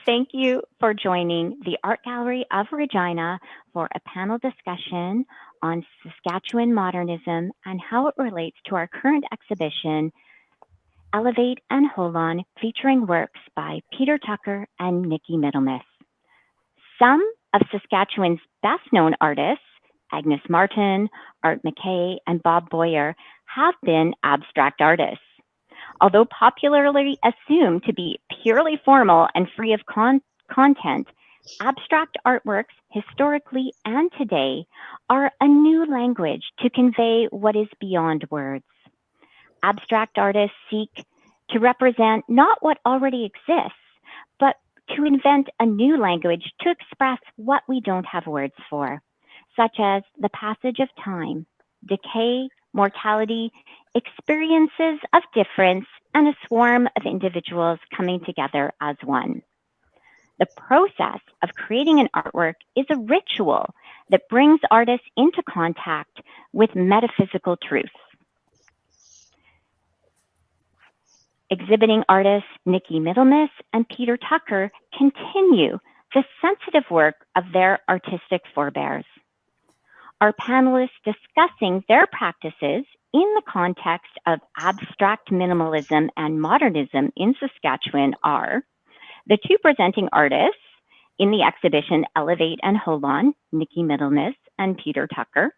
Thank you for joining the Art Gallery of Regina for a panel discussion on Saskatchewan modernism and how it relates to our current exhibition, Elevate Holon, featuring works by Peter Tucker and Nikki Middlemiss. Some of Saskatchewan's best-known artists, Agnes Martin, Art McKay, and Bob Boyer, have been abstract artists. Although popularly assumed to be purely formal and free of content, abstract artworks historically and today are a new language to convey what is beyond words. Abstract artists seek to represent not what already exists, but to invent a new language to express what we don't have words for, such as the passage of time, decay, mortality, experiences of difference, and a swarm of individuals coming together as one. The process of creating an artwork is a ritual that brings artists into contact with metaphysical truths. Exhibiting artists Nikki Middlemiss and Peter Tucker continue the sensitive work of their artistic forebears. Our panelists discussing their practices in the context of abstract minimalism and modernism in Saskatchewan are the two presenting artists in the exhibition Elevate Holon, Nikki Middlemiss and Peter Tucker,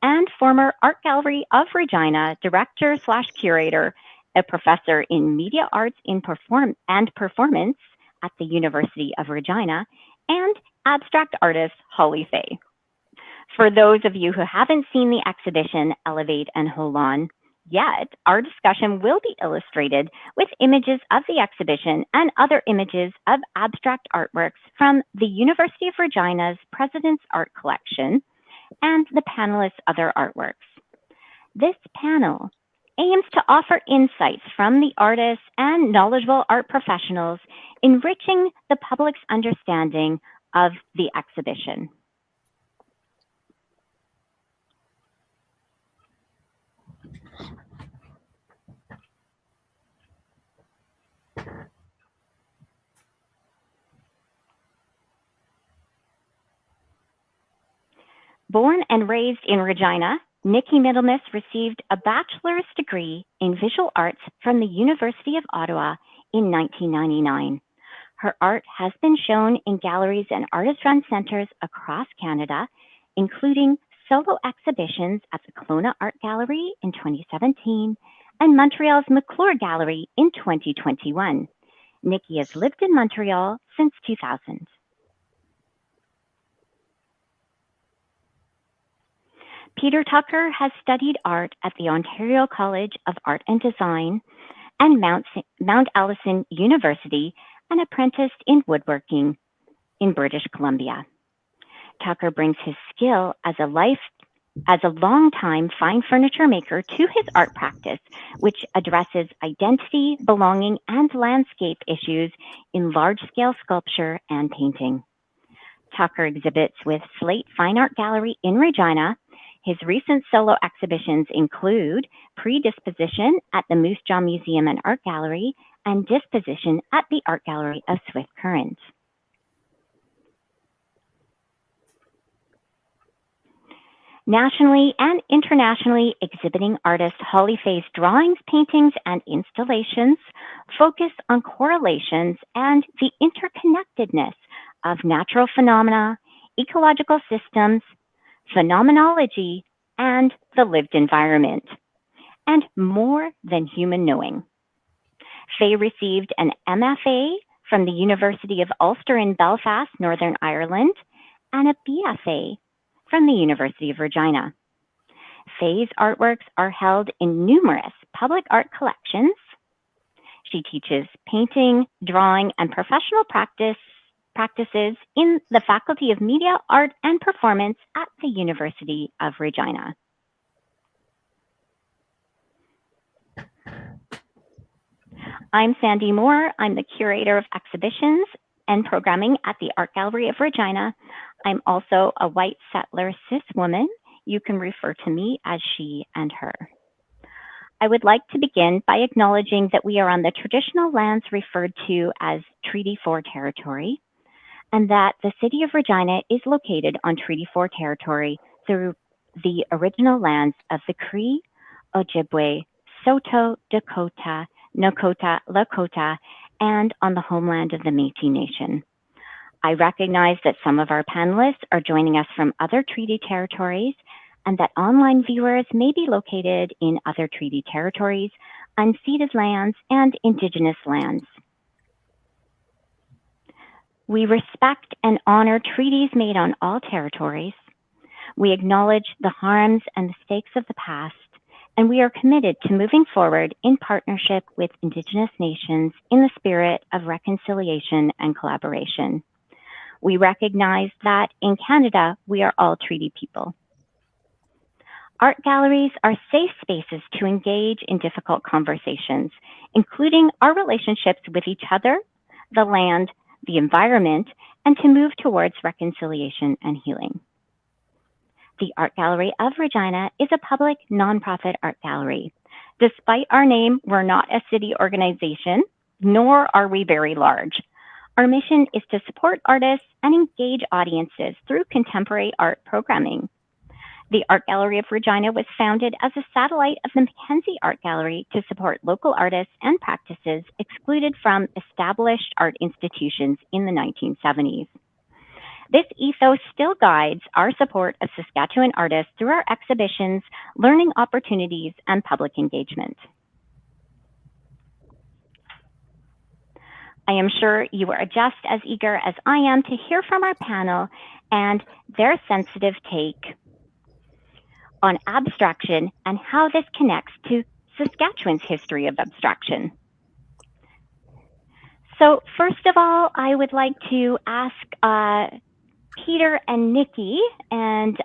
and former Art Gallery of Regina Director/Curator, a professor in media arts and performance at the University of Regina, and abstract artist Holly Fay. For those of you who haven't seen the exhibition Elevate Holon yet, our discussion will be illustrated with images of the exhibition and other images of abstract artworks from the University of Regina's President's Art Collection and the panelists' other artworks. This panel aims to offer insights from the artists and knowledgeable art professionals, enriching the public's understanding of the exhibition. Born and raised in Regina, Nikki Middlemiss received a bachelor's degree in visual arts from the University of Ottawa in 1999. Her art has been shown in galleries and artist-run centres across Canada, including solo exhibitions at the Kelowna Art Gallery in 2017 and Montreal's McClure Gallery in 2021. Nikki has lived in Montreal since 2000. Peter Tucker has studied art at the Ontario College of Art and Design and Mount Allison University and apprenticed in woodworking in British Columbia. Tucker brings his skill as a long-time fine furniture maker to his art practice, which addresses identity, belonging, and landscape issues in large-scale sculpture and painting. Tucker exhibits with Slate Fine Art Gallery in Regina. His recent solo exhibitions include Predisposition at the Moose Jaw Museum and Art Gallery and Disposition at the Art Gallery of Swift Current. Nationally and internationally exhibiting artist Holly Fay's drawings, paintings, and installations focus on correlations and the interconnectedness of natural phenomena, ecological systems, phenomenology, and the lived environment, and more than human knowing. Fay received an MFA from the University of Ulster in Belfast, Northern Ireland, and a BFA from the University of Regina. Fay's artworks are held in numerous public art collections. She teaches painting, drawing, and professional practices in the Faculty of Media, Art, and Performance at the University of Regina. I'm Sandy Moore. I'm the Curator of Exhibitions and Programming at the Art Gallery of Regina. I'm also a white settler cis woman. You can refer to me as she and her. I would like to begin by acknowledging that we are on the traditional lands referred to as Treaty 4 territory, and that the City of Regina is located on Treaty 4 territory through the original lands of the Cree, Ojibwe, Saulteaux, Dakota, Nakota, Lakota, and on the homeland of the Métis Nation. I recognize that some of our panelists are joining us from other treaty territories, and that online viewers may be located in other treaty territories, unceded lands, and Indigenous lands. We respect and honor treaties made on all territories. We acknowledge the harms and mistakes of the past, and we are committed to moving forward in partnership with Indigenous nations in the spirit of reconciliation and collaboration. We recognize that in Canada, we are all treaty people. Art galleries are safe spaces to engage in difficult conversations, including our relationships with each other, the land, the environment, and to move towards reconciliation and healing. The Art Gallery of Regina is a public nonprofit art gallery. Despite our name, we're not a city organization, nor are we very large. Our mission is to support artists and engage audiences through contemporary art programming. The Art Gallery of Regina was founded as a satellite of the Mackenzie Art Gallery to support local artists and practices excluded from established art institutions in the 1970s. This ethos still guides our support of Saskatchewan artists through our exhibitions, learning opportunities, and public engagement. I am sure you are just as eager as I am to hear from our panel and their sensitive take on abstraction and how this connects to Saskatchewan's history of abstraction. So first of all, I would like to ask Peter and Nikki, and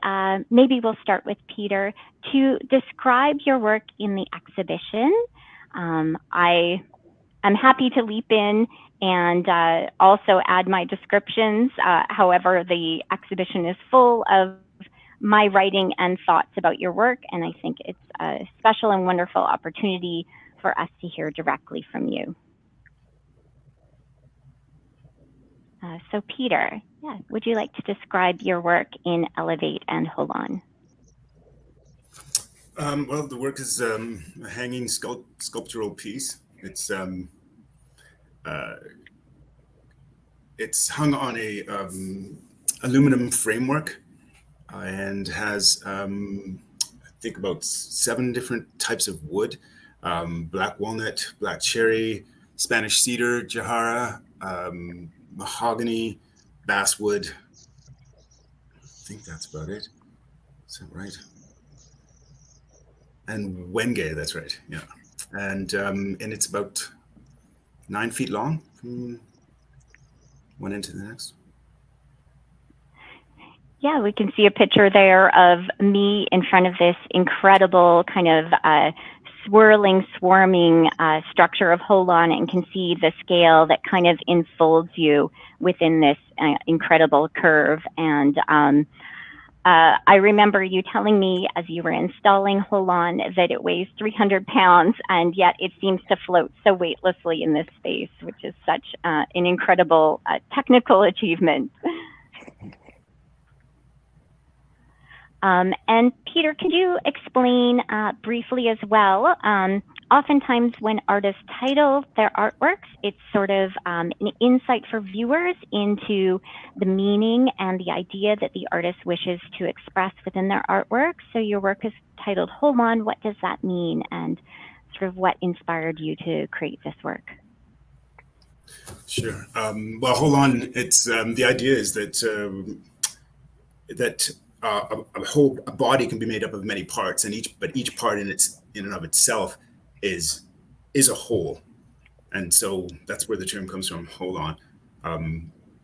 maybe we'll start with Peter, to describe your work in the exhibition. I am happy to leap in and also add my descriptions. However, the exhibition is full of my writing and thoughts about your work, and I think it's a special and wonderful opportunity for us to hear directly from you. So Peter, would you like to describe your work in Elevate and Holon? Well, the work is a hanging sculptural piece. It's hung on a aluminum framework and has, I think, about 7 different types of wood: black walnut, black cherry, Spanish cedar, jahara, mahogany, basswood. I think that's about it. Is that right? And wenge, that's right. Yeah, and it's about 9 feet long from one end to the next. Yeah, we can see a picture there of me in front of this incredible kind of swirling, swarming structure of Holon, and can see the scale that kind of enfolds you within this incredible curve. And I remember you telling me as you were installing Holon that it weighs 300 pounds, and yet it seems to float so weightlessly in this space, which is such an incredible technical achievement. And Peter, could you explain briefly as well? Oftentimes when artists title their artworks, it's sort of an insight for viewers into the meaning and the idea that the artist wishes to express within their artwork. So your work is titled Holon. What does that mean? And sort of what inspired you to create this work? Sure. Well, Holon, it's the idea is that a body can be made up of many parts, and each part in and of itself is a whole, and so that's where the term comes from, Holon.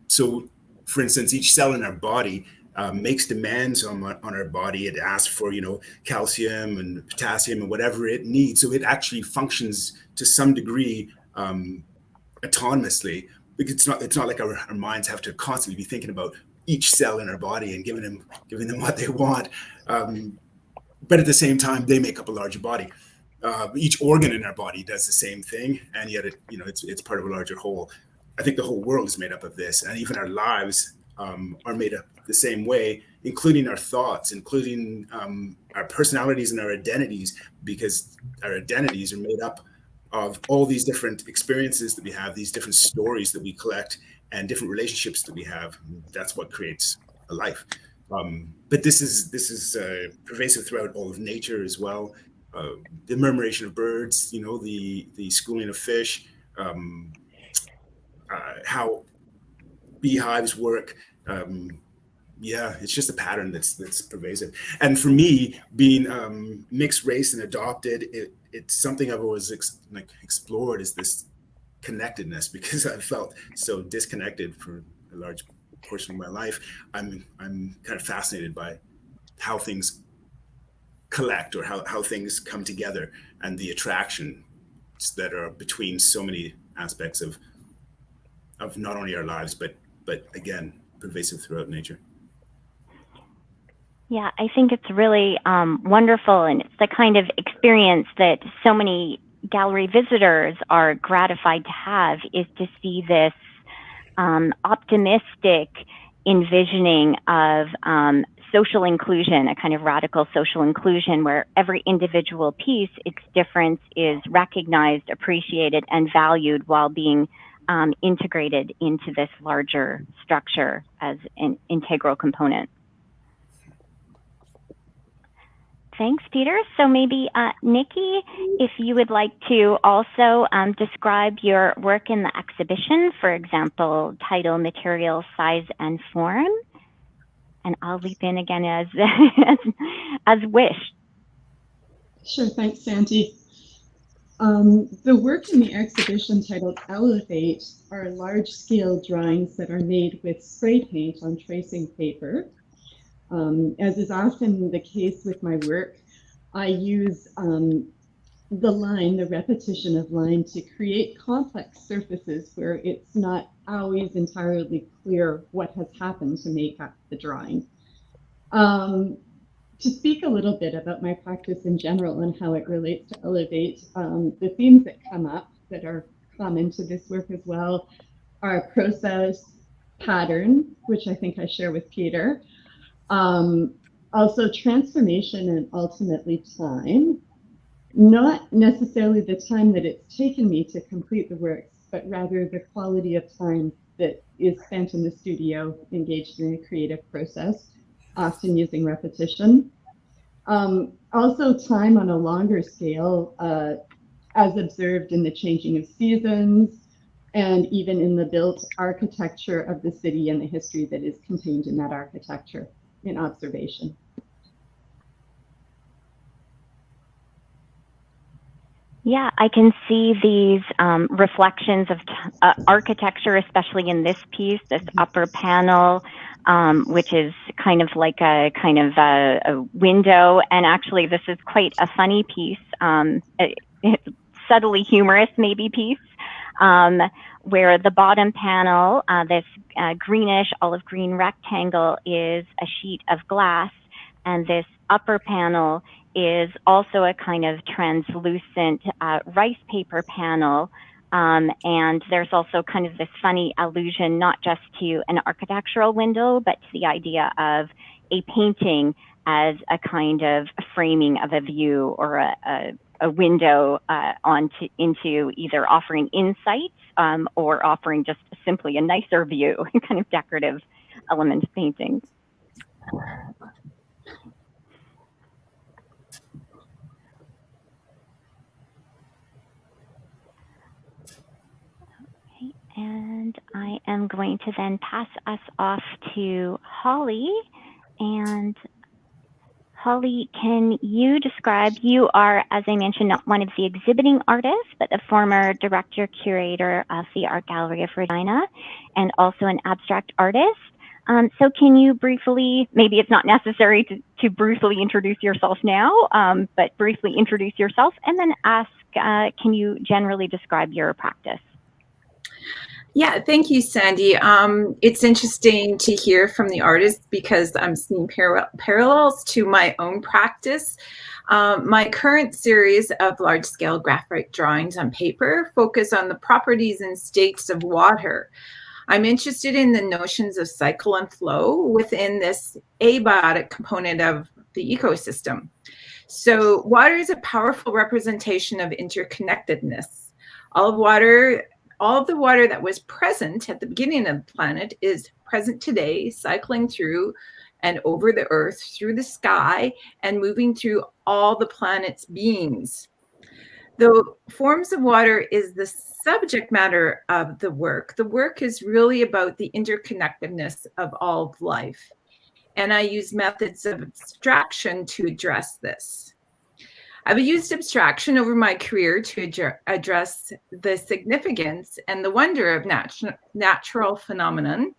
So, for instance, each cell in our body makes demands on our body. It asks for calcium and potassium and whatever it needs. So it actually functions to some degree autonomously. Because it's not like our minds have to constantly be thinking about each cell in our body and giving them what they want, but at the same time they make up a larger body. each organ in our body does the same thing, and yet it's part of a larger whole. I think the whole world is made up of this, and even our lives are made up the same way, including our thoughts, including our personalities and our identities, because our identities are made up of all these different experiences that we have, these different stories that we collect, and different relationships that we have. That's what creates a life. But this is pervasive throughout all of nature as well. The murmuration of birds, the schooling of fish, how beehives work. It's just a pattern that's pervasive. And for me, being mixed race and adopted, it's something I've always explored, is this connectedness, because I felt so disconnected for a large portion of my life. I'm kind of fascinated by how things collect, or how things come together, and the attractions that are between so many aspects of not only our lives, but again, pervasive throughout nature. Yeah, I think it's really wonderful, and it's the kind of experience that so many gallery visitors are gratified to have, is to see this optimistic envisioning of social inclusion, a kind of radical social inclusion, where every individual piece, its difference, is recognized, appreciated, and valued, while being integrated into this larger structure as an integral component. Thanks, Peter. So maybe Nikki, if you would like to also describe your work in the exhibition, for example, title, material, size, and form, and I'll leap in again as wished. Sure, thanks, Sandy. The work in the exhibition, titled Elevate, are large-scale drawings that are made with spray paint on tracing paper. As is often the case with my work, I use the repetition of line, to create complex surfaces where it's not always entirely clear what has happened to make up the drawing. To speak a little bit about my practice in general and how it relates to Elevate, the themes that come up that are common to this work as well are process, pattern, which I think I share with Peter, also transformation, and ultimately time. Not necessarily the time that it's taken me to complete the works, but rather the quality of time that is spent in the studio, engaged in a creative process, often using repetition. Also time on a longer scale, as observed in the changing of seasons, and even in the built architecture of the city and the history that is contained in that architecture, in observation. Yeah, I can see these reflections of architecture, especially in this piece, this upper panel, which is kind of like a window. And actually, this is quite a funny piece, subtly humorous maybe piece, where the bottom panel, this greenish, olive green rectangle, is a sheet of glass, and this upper panel is also a kind of translucent rice paper panel. And there's also kind of this funny allusion, not just to an architectural window, but to the idea of a painting as a kind of framing of a view, or a window into either offering insights or offering just simply a nicer view, kind of decorative element of painting. And I am going to then pass us off to Holly. And Holly, can you describe, you are, as I mentioned, not one of the exhibiting artists, but the former director, curator of the Art Gallery of Regina, and also an abstract artist. So can you briefly, maybe it's not necessary to briefly introduce yourself now, but briefly introduce yourself, and then ask, can you generally describe your practice? Yeah, thank you, Sandy. It's interesting to hear from the artists, because I'm seeing parallels to my own practice. My current series of large-scale graphite drawings on paper focus on the properties and states of water. I'm interested in the notions of cycle and flow within this abiotic component of the ecosystem. So water is a powerful representation of interconnectedness. All of the water that was present at the beginning of the planet is present today, cycling through and over the earth, through the sky, and moving through all the planet's beings. Though forms of water is the subject matter of the work is really about the interconnectedness of all of life. And I use methods of abstraction to address this. I've used abstraction over my career to address the significance and the wonder of natural phenomenon,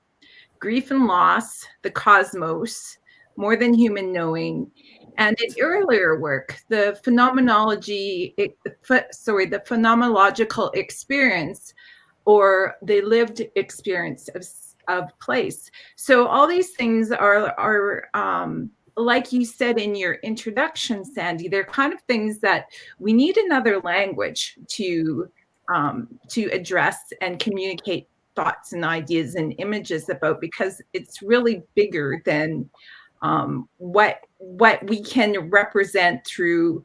grief and loss, the cosmos, more than human knowing, and in earlier work, the phenomenological experience, or the lived experience of place. So all these things are like you said in your introduction, Sandy, they're kind of things that we need another language to address and communicate thoughts and ideas and images about, because it's really bigger than what we can represent through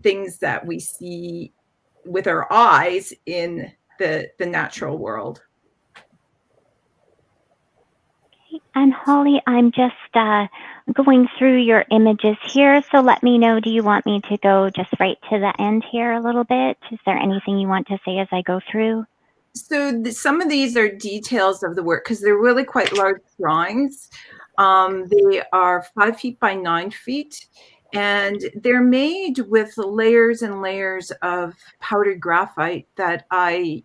things that we see with our eyes in the natural world. And Holly, I'm just going through your images here, so let me know, do you want me to go just right to the end here a little bit? Is there anything you want to say as I go through? So some of these are details of the work because they're really quite large drawings. They are 5 feet by 9 feet, and they're made with layers and layers of powdered graphite that I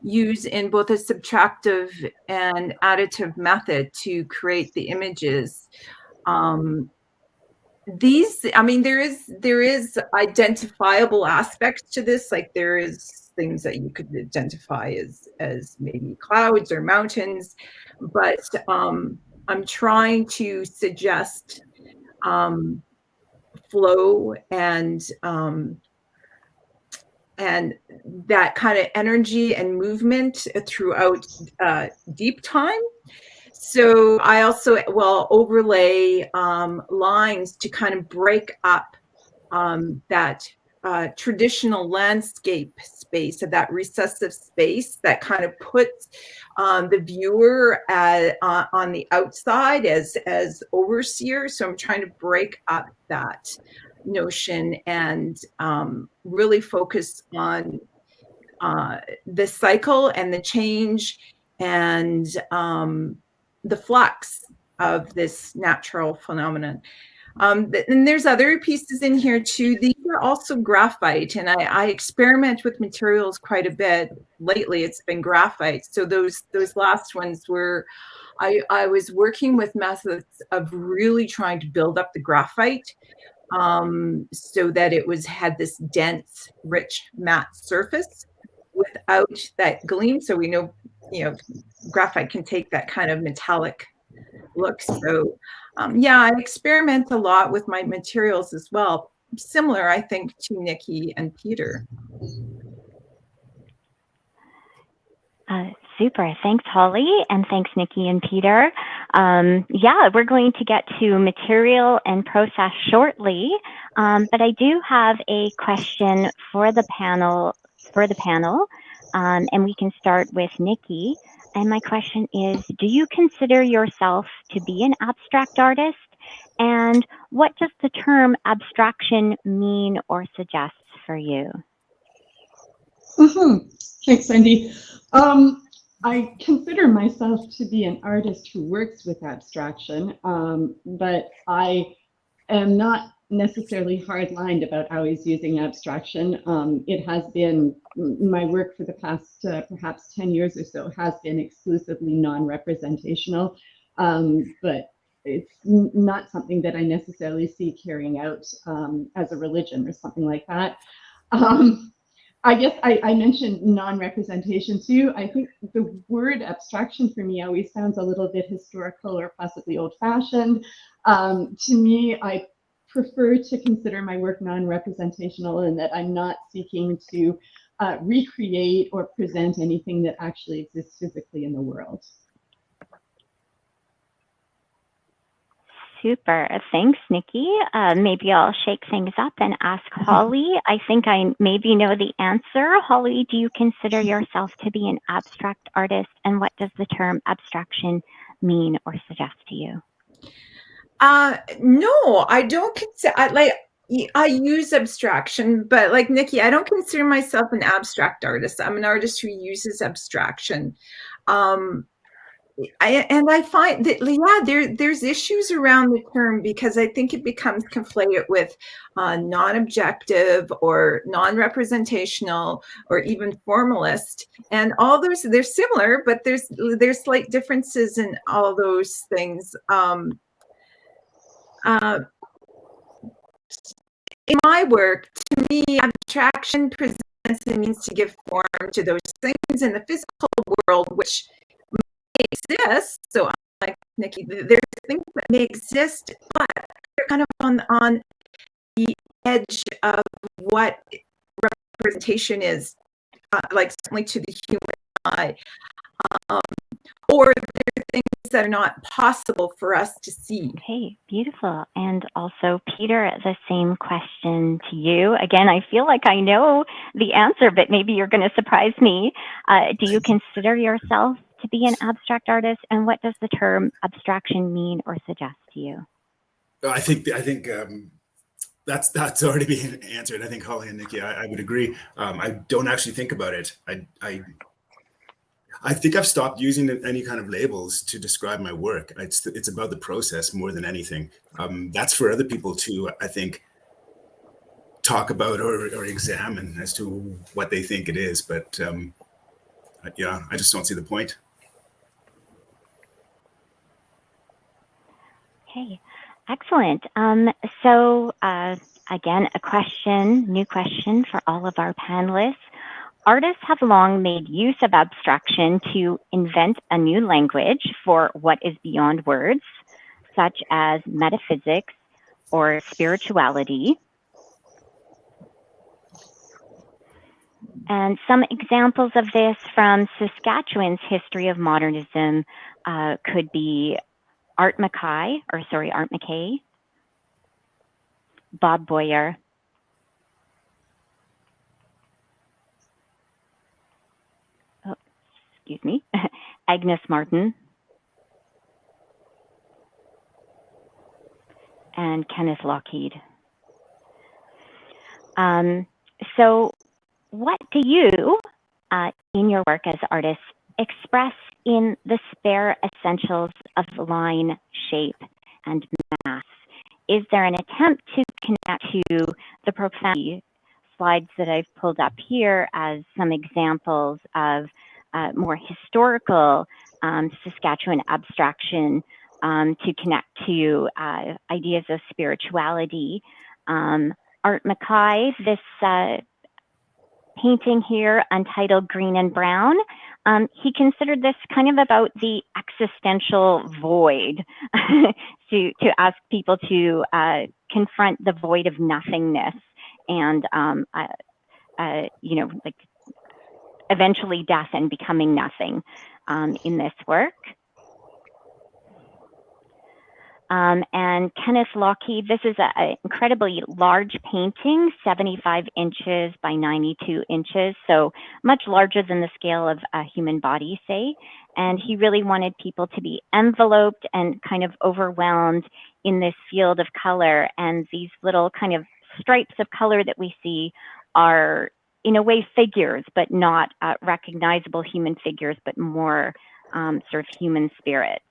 use in both a subtractive and additive method to create the images. These, I mean, there is identifiable aspects to this, like there is things that you could identify as maybe clouds or mountains, but I'm trying to suggest flow and that kind of energy and movement throughout deep time. So I also will overlay lines to kind of break up that traditional landscape space, of that recessive space that kind of puts the viewer on the outside as overseer. So I'm trying to break up that notion and really focus on the cycle and the change and the flux of this natural phenomenon. And there's other pieces in here too. These are also graphite, and I experiment with materials quite a bit. Lately, it's been graphite. So those last ones were, I was working with methods of really trying to build up the graphite so that it had this dense, rich, matte surface without that gleam. So we know, graphite can take that kind of metallic look. So yeah, I experiment a lot with my materials as well. Similar, I think, to Nikki and Peter. Super. Thanks, Holly, and thanks, Nikki and Peter. Yeah, we're going to get to material and process shortly, but I do have a question for the panel, and we can start with Nikki. And my question is, do you consider yourself to be an abstract artist? And what does the term abstraction mean or suggest for you? Thanks, Sandy. I consider myself to be an artist who works with abstraction, but I am not necessarily hard-lined about always using abstraction. It has been, my work for the past perhaps 10 years or so has been exclusively non-representational, but it's not something that I necessarily see carrying out as a religion or something like that. I guess I mentioned non-representation too. I think the word abstraction for me always sounds a little bit historical or possibly old-fashioned. To me, I prefer to consider my work non-representational, and that I'm not seeking to recreate or present anything that actually exists physically in the world. Super. Thanks, Nikki. Maybe I'll shake things up and ask Holly. I think I maybe know the answer. Holly, do you consider yourself to be an abstract artist? And what does the term abstraction mean or suggest to you? No, I don't consider, I use abstraction, but like Nikki, I don't consider myself an abstract artist. I'm an artist who uses abstraction. I find that, yeah, there's issues around the term, because I think it becomes conflated with non-objective or non-representational or even formalist, and all those, they're similar, but there's slight differences in all those things. In my work, to me, abstraction presents a means to give form to those things in the physical world which may exist. So, like Nikki, there's things that may exist, but they're kind of on the edge of what representation is, like certainly to the human eye. Or there are things that are not possible for us to see. Okay, beautiful. And also, Peter, the same question to you. Again, I feel like I know the answer, but maybe you're going to surprise me. Do you consider yourself to be an abstract artist? And what does the term abstraction mean or suggest to you? I think that's already been answered. I think Holly and Nikki, I would agree. I don't actually think about it. I think I've stopped using any kind of labels to describe my work. It's about the process more than anything. That's for other people to, I think, talk about or examine as to what they think it is. But yeah, I just don't see the point. Okay, excellent. So again, new question for all of our panelists. Artists have long made use of abstraction to invent a new language for what is beyond words, such as metaphysics or spirituality. And some examples of this from Saskatchewan's history of modernism could be Art McKay, Bob Boyer, Agnes Martin, and Kenneth Lougheed. So what do you, in your work as artists, express in the spare essentials of line, shape, and mass? Is there an attempt to connect to the profound slides that I've pulled up here as some examples of more historical Saskatchewan abstraction to connect to ideas of spirituality? Art McKay, this painting here untitled Green and Brown, he considered this kind of about the existential void, to ask people to confront the void of nothingness and, like eventually death and becoming nothing in this work. And Kenneth Lougheed, this is an incredibly large painting, 75 inches by 92 inches, so much larger than the scale of a human body, say. And he really wanted people to be enveloped and kind of overwhelmed in this field of color. And these little kind of stripes of color that we see are, in a way, figures, but not recognizable human figures, but more sort of human spirits.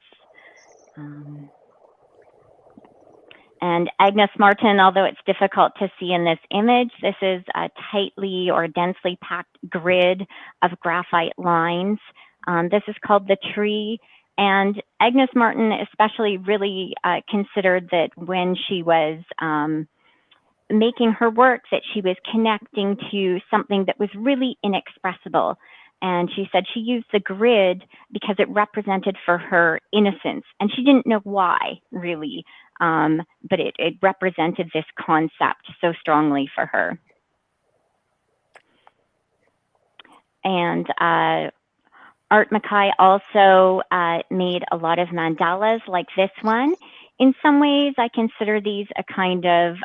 And Agnes Martin, although it's difficult to see in this image, this is a tightly or densely packed grid of graphite lines. This is called The Tree. And Agnes Martin especially really considered that when she was making her work, that she was connecting to something that was really inexpressible. And she said she used the grid because it represented for her innocence. And she didn't know why, really. but it represented this concept so strongly for her. And Art McKay also made a lot of mandalas like this one. In some ways, I consider these a kind of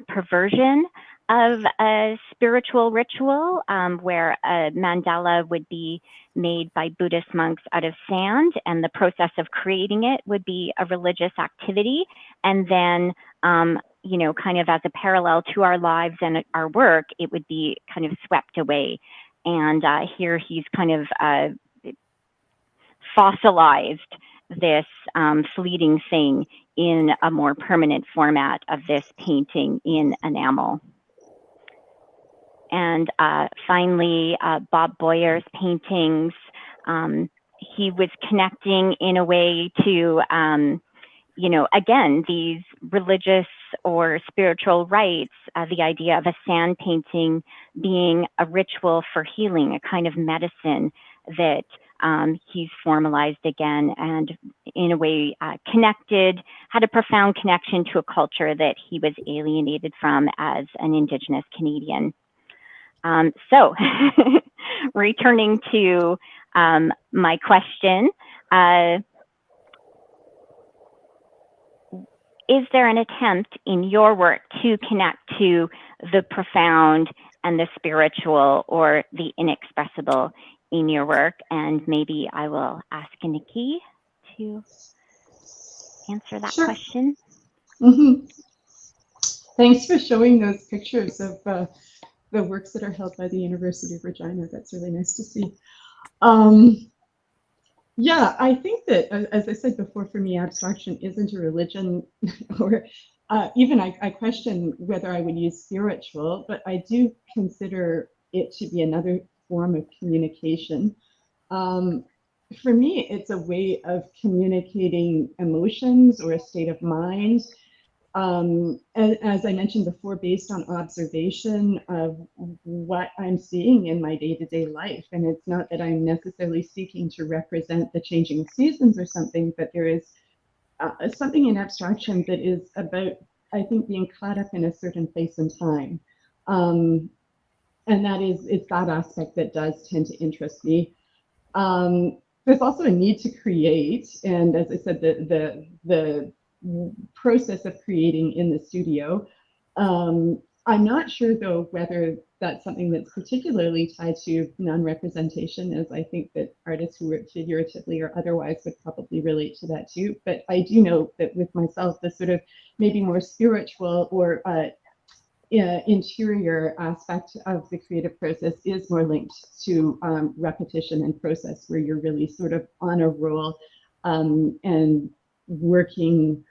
perversion of a spiritual ritual, where a mandala would be made by Buddhist monks out of sand, and the process of creating it would be a religious activity. And then, you know, kind of as a parallel to our lives and our work, it would be kind of swept away. And here he's kind of fossilized this fleeting thing in a more permanent format of this painting in enamel. And finally, Bob Boyer's paintings, he was connecting in a way to, you know, again, these religious or spiritual rites, the idea of a sand painting being a ritual for healing, a kind of medicine that he's formalized again, and in a way connected, had a profound connection to a culture that he was alienated from as an Indigenous Canadian. So returning to my question, is there an attempt in your work to connect to the profound and the spiritual or the inexpressible in your work? And maybe I will ask Nikki to answer that question. Mm-hmm. Thanks for showing those pictures of the works that are held by the University of Regina. That's really nice to see. Yeah, I think that, as I said before, for me, abstraction isn't a religion, or even I question whether I would use spiritual, but I do consider it to be another form of communication. For me, it's a way of communicating emotions or a state of mind. As I mentioned before, based on observation of what I'm seeing in my day-to-day life. And it's not that I'm necessarily seeking to represent the changing seasons or something, but there is something in abstraction that is about, I think, being caught up in a certain place and time. And it's that aspect that does tend to interest me. There's also a need to create. And as I said, the process of creating in the studio. I'm not sure, though, whether that's something that's particularly tied to non-representation, as I think that artists who work figuratively or otherwise would probably relate to that too. But I do know that with myself, the sort of maybe more spiritual or interior aspect of the creative process is more linked to repetition and process, where you're really sort of on a roll and working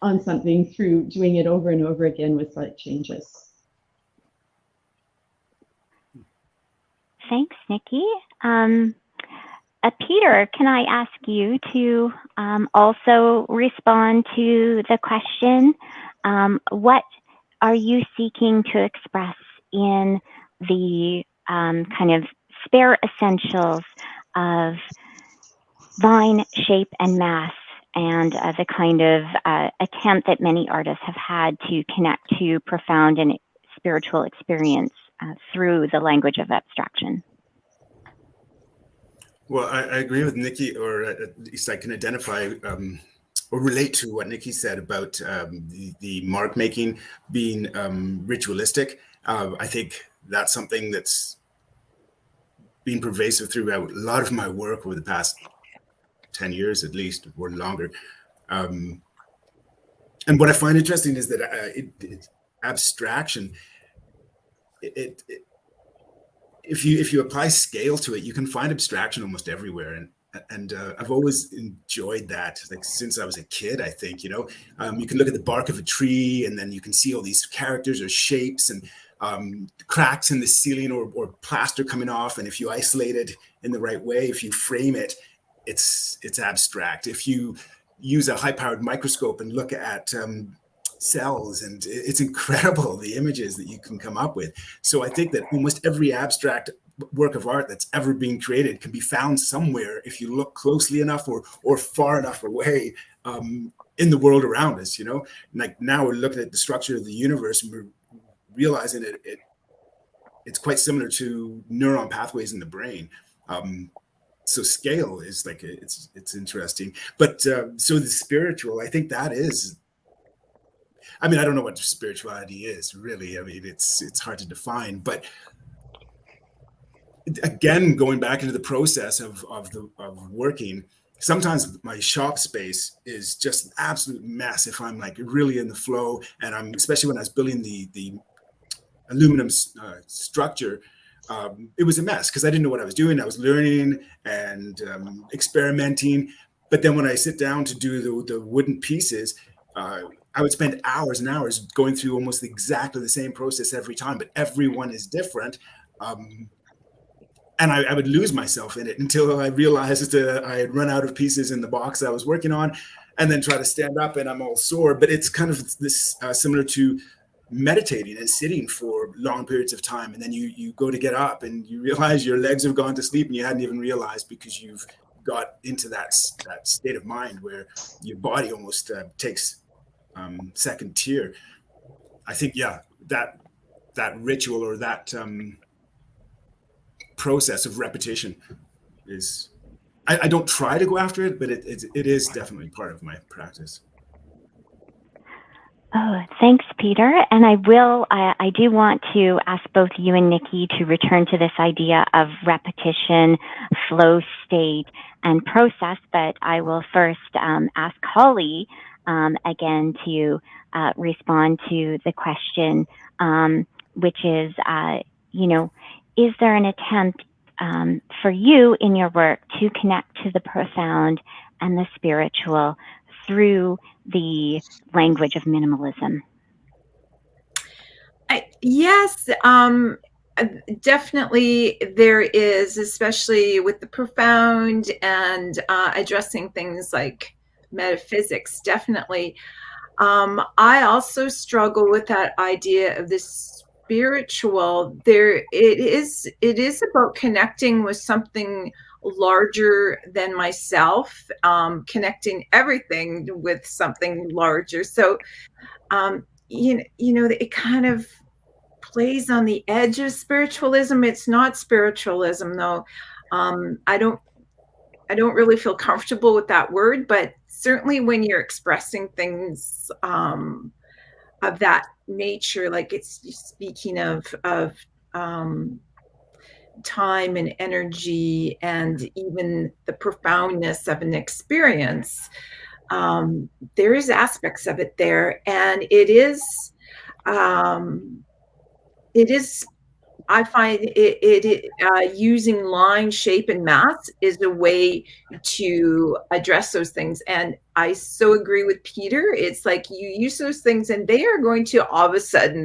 on something through doing it over and over again with slight changes. Thanks, Nikki. Peter, can I ask you to also respond to the question? What are you seeking to express in the kind of spare essentials of line, shape, and mass, and the kind of attempt that many artists have had to connect to profound and spiritual experience through the language of abstraction? Well, I agree with Nikki, or at least I can identify or relate to what Nikki said about the mark making being ritualistic. I think that's something that's been pervasive throughout a lot of my work over the past 10 years at least, or longer. And what I find interesting is that abstraction, if you apply scale to it, you can find abstraction almost everywhere. And I've always enjoyed that, like since I was a kid, I think, you can look at the bark of a tree and then you can see all these characters or shapes and cracks in the ceiling or plaster coming off. And if you isolate it in the right way, if you frame it, it's abstract. If you use a high-powered microscope and look at cells, and it's incredible the images that you can come up with. So I think that almost every abstract work of art that's ever been created can be found somewhere if you look closely enough or far enough away. in the world around us, you know. Like now we're looking at the structure of the universe and we're realizing it's quite similar to neuron pathways in the brain. So scale is like, it's interesting. But so the spiritual, I think that is, I mean, I don't know what spirituality is really. I mean, it's hard to define, but again, going back into the process of working, sometimes my shop space is just an absolute mess if I'm like really in the flow, and I'm, especially when I was building the aluminum structure, it was a mess because I didn't know what I was doing. I was learning and experimenting, but then when I sit down to do the wooden pieces, I would spend hours and hours going through almost exactly the same process every time, but everyone is different. And I would lose myself in it until I realized I had run out of pieces in the box I was working on, and then try to stand up and I'm all sore. But it's kind of this similar to meditating and sitting for long periods of time. And then you go to get up and you realize your legs have gone to sleep and you hadn't even realized, because you've got into that state of mind where your body almost takes second tier. I think, yeah, that ritual or that process of repetition is, I don't try to go after it, but it is definitely part of my practice. Oh, thanks, Peter. And I do want to ask both you and Nikki to return to this idea of repetition, flow state, and process. But I will first ask Holly again to respond to the question, which is, is there an attempt for you in your work to connect to the profound and the spiritual through the language of minimalism? Yes, definitely there is, especially with the profound and addressing things like metaphysics, definitely. I also struggle with that idea of this spiritual. It is about connecting with something larger than myself, connecting everything with something larger. So it kind of plays on the edge of spiritualism. It's not spiritualism though. I don't really feel comfortable with that word, but certainly when you're expressing things of that nature, like it's speaking of time and energy and even the profoundness of an experience, there is aspects of it there, and it is I find it using line, shape, and mass is a way to address those things. And I so agree with Peter. It's like you use those things and they are going to, all of a sudden,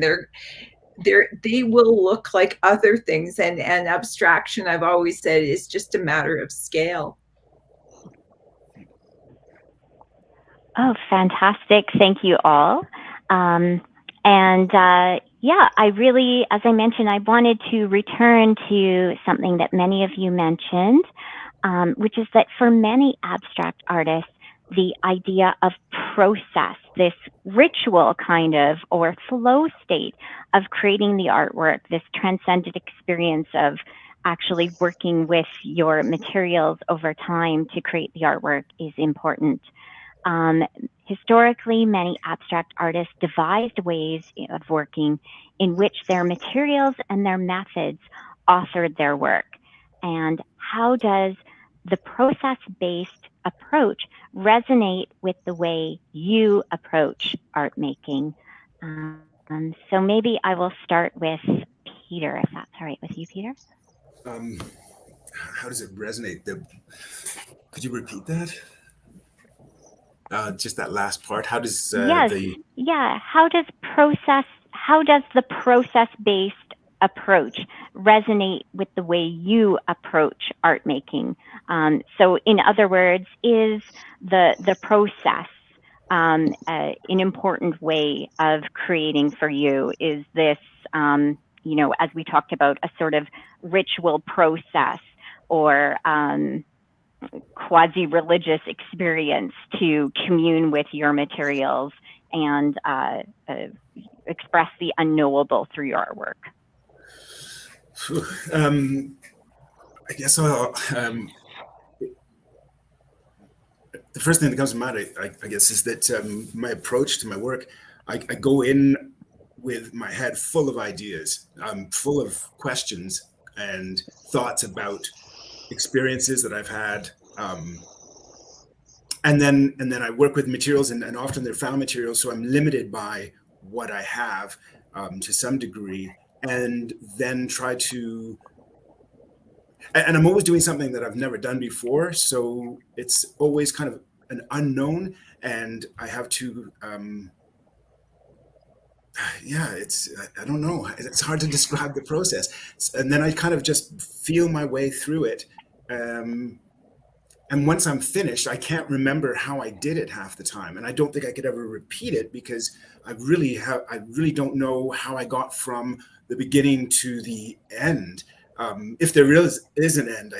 they will look like other things. And abstraction, I've always said, is just a matter of scale. Oh, fantastic. Thank you all. Yeah, I really, as I mentioned, I wanted to return to something that many of you mentioned, which is that for many abstract artists, the idea of process, this ritual kind of, or flow state of creating the artwork, this transcendent experience of actually working with your materials over time to create the artwork is important. Historically, many abstract artists devised ways of working in which their materials and their methods authored their work. And how does the process-based approach resonate with the way you approach art making? So maybe I will start with Peter, if that's all right with you, Peter. How does it resonate? Could you repeat that? Just that last part. How does How does the process-based approach resonate with the way you approach art making? So in other words, is the process an important way of creating for you? Is this, as we talked about, a sort of ritual process, or quasi-religious experience to commune with your materials and express the unknowable through your artwork? I guess the first thing that comes to mind, I guess, is that my approach to my work, I go in with my head full of ideas, full of questions and thoughts about experiences that I've had, and then I work with materials, and often they're found materials, so I'm limited by what I have to some degree, and then try to. And I'm always doing something that I've never done before, so it's always kind of an unknown, and I have to. I don't know. It's hard to describe the process, and then I kind of just feel my way through it. And once I'm finished, I can't remember how I did it half the time, and I don't think I could ever repeat it because I really don't know how I got from the beginning to the end. If there is an end,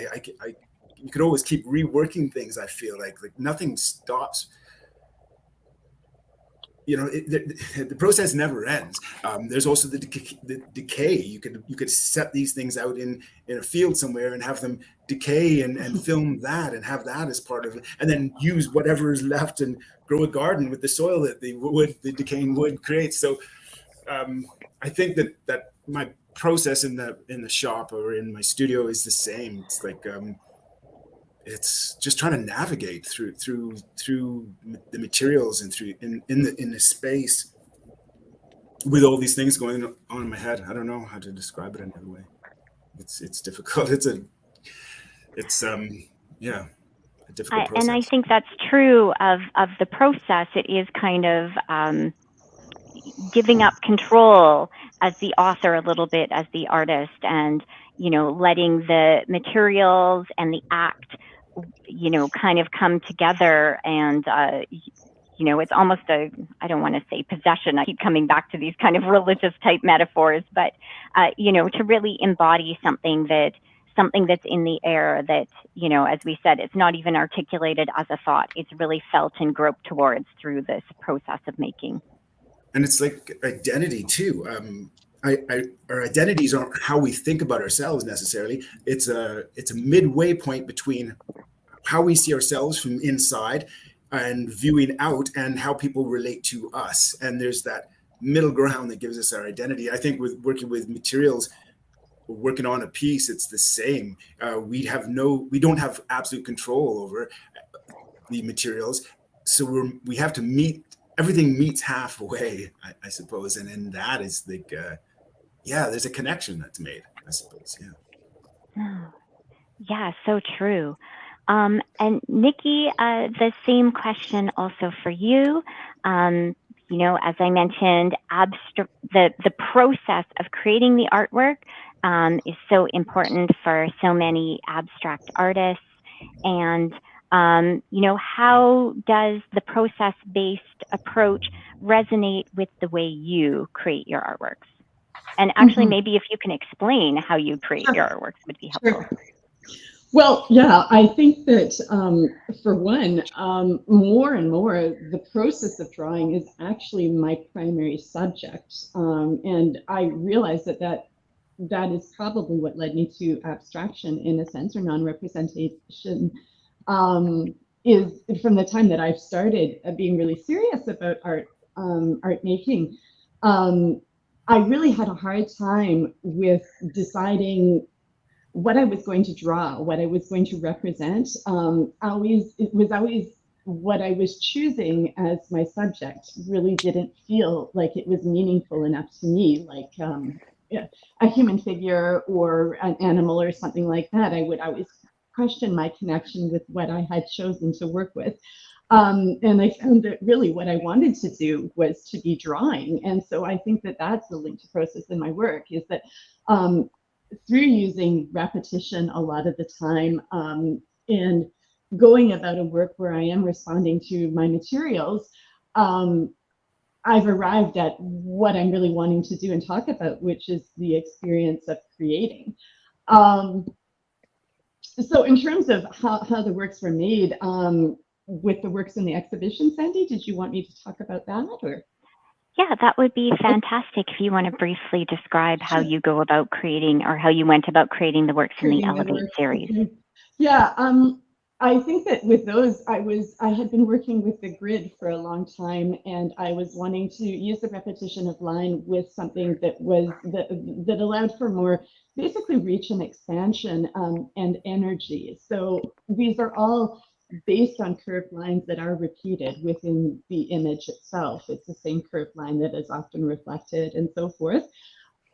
you could always keep reworking things. I feel like nothing stops. The process never ends. There's also the decay. You could set these things out in a field somewhere and have them decay and film that and have that as part of it, and then use whatever is left and grow a garden with the soil that the decaying wood creates. So I think that my process in the shop or in my studio is the same. It's like it's just trying to navigate through the materials and through in the space with all these things going on in my head. I don't know how to describe it another way. It's difficult. It's a difficult process. And I think that's true of the process. It is kind of giving up control as the author a little bit, as the artist, and letting the materials and the act kind of come together, and it's almost I don't want to say possession. I keep coming back to these kind of religious type metaphors, but to really embody something that's in the air, that as we said, it's not even articulated as a thought. It's really felt and groped towards through this process of making. And it's like identity too. Our identities aren't how we think about ourselves necessarily. It's a midway point between how we see ourselves from inside and viewing out, and how people relate to us. And there's that middle ground that gives us our identity. I think with working with materials, working on a piece, it's the same. We don't have absolute control over the materials, so we have to meet. Everything meets halfway, I suppose, and then that is like, there's a connection that's made, I suppose. Yeah, so true. And Nikki, the same question also for you. As I mentioned, the process of creating the artwork is so important for so many abstract artists. And how does the process-based approach resonate with the way you create your artworks? And actually, maybe if you can explain how you create your artworks would be helpful. Sure. Well, yeah, I think that for one, more and more, the process of drawing is actually my primary subject. And I realize that is probably what led me to abstraction, in a sense, or non-representation. Is from the time that I've started being really serious about art making. I really had a hard time with deciding what I was going to draw, what I was going to represent. It was always what I was choosing as my subject really didn't feel like it was meaningful enough to me, like a human figure or an animal or something like that. I would always question my connection with what I had chosen to work with. And I found that really what I wanted to do was to be drawing. And so I think that that's the linked process in my work, is that through using repetition a lot of the time and going about a work where I am responding to my materials, I've arrived at what I'm really wanting to do and talk about, which is the experience of creating. So in terms of how the works were made, with the works in the exhibition, Sandy, did you want me to talk about that, or? Yeah, that would be fantastic if you want to briefly describe how you go about creating, or how you went about creating the works in the Elevate series. Yeah, I think that with those, I had been working with the grid for a long time, and I was wanting to use the repetition of line with something that was that allowed for more basically reach and expansion, and energy. So these are all based on curved lines that are repeated within the image itself. It's the same curved line that is often reflected and so forth.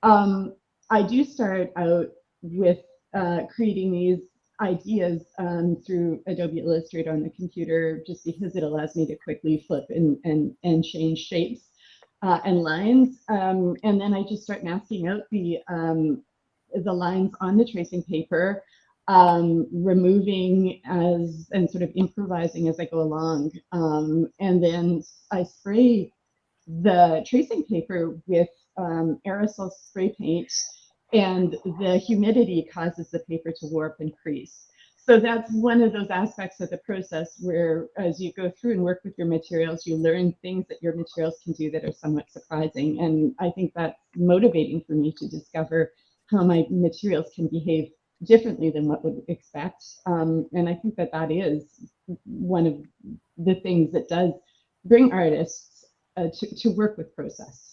I do start out with creating these ideas through Adobe Illustrator on the computer, just because it allows me to quickly flip and change shapes and lines. And then I just start masking out the lines on the tracing paper, removing and sort of improvising as I go along. And then I spray the tracing paper with aerosol spray paint, and the humidity causes the paper to warp and crease. So that's one of those aspects of the process where, as you go through and work with your materials, you learn things that your materials can do that are somewhat surprising. And I think that's motivating for me to discover how my materials can behave differently than what would expect. And I think that that is one of the things that does bring artists to work with process.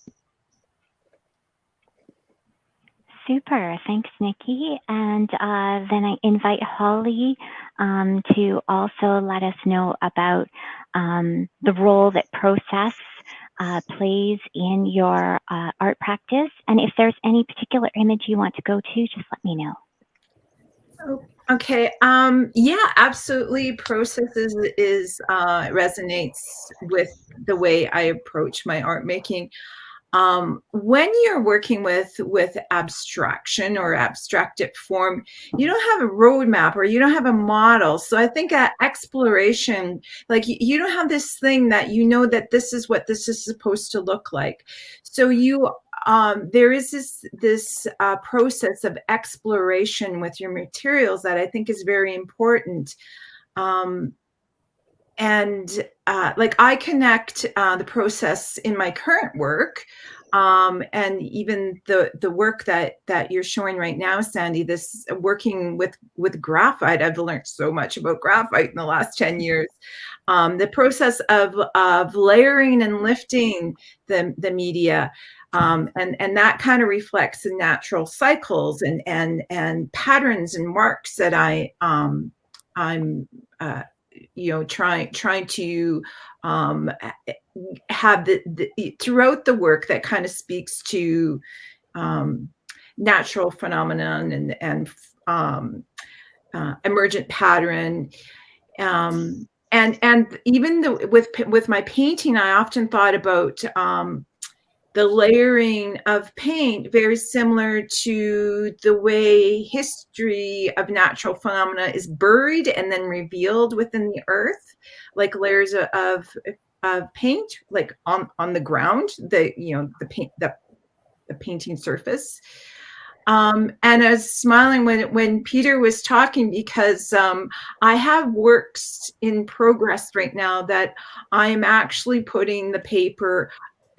Super, thanks, Nikki. And then I invite Holly to also let us know about the role that process plays in your art practice. And if there's any particular image you want to go to, just let me know. Okay. Yeah, absolutely. Process is resonates with the way I approach my art making. When you're working with abstraction or abstracted form, you don't have a roadmap or you don't have a model. So I think exploration, like you don't have this thing that you know that this is what this is supposed to look like. So there is this process of exploration with your materials that I think is very important. Like I connect the process in my current work, and even the work that you're showing right now, Sandy. This working with graphite, I've learned so much about graphite in the last 10 years. The process of layering and lifting the media, and that kind of reflects the natural cycles and patterns and marks that I'm trying to have the throughout the work that kind of speaks to natural phenomenon and emergent pattern, and even with my painting, I often thought about the layering of paint, very similar to the way history of natural phenomena is buried and then revealed within the earth, like layers of paint, like on the ground, the painting surface. And I was smiling when Peter was talking, because I have works in progress right now that I am actually putting the paper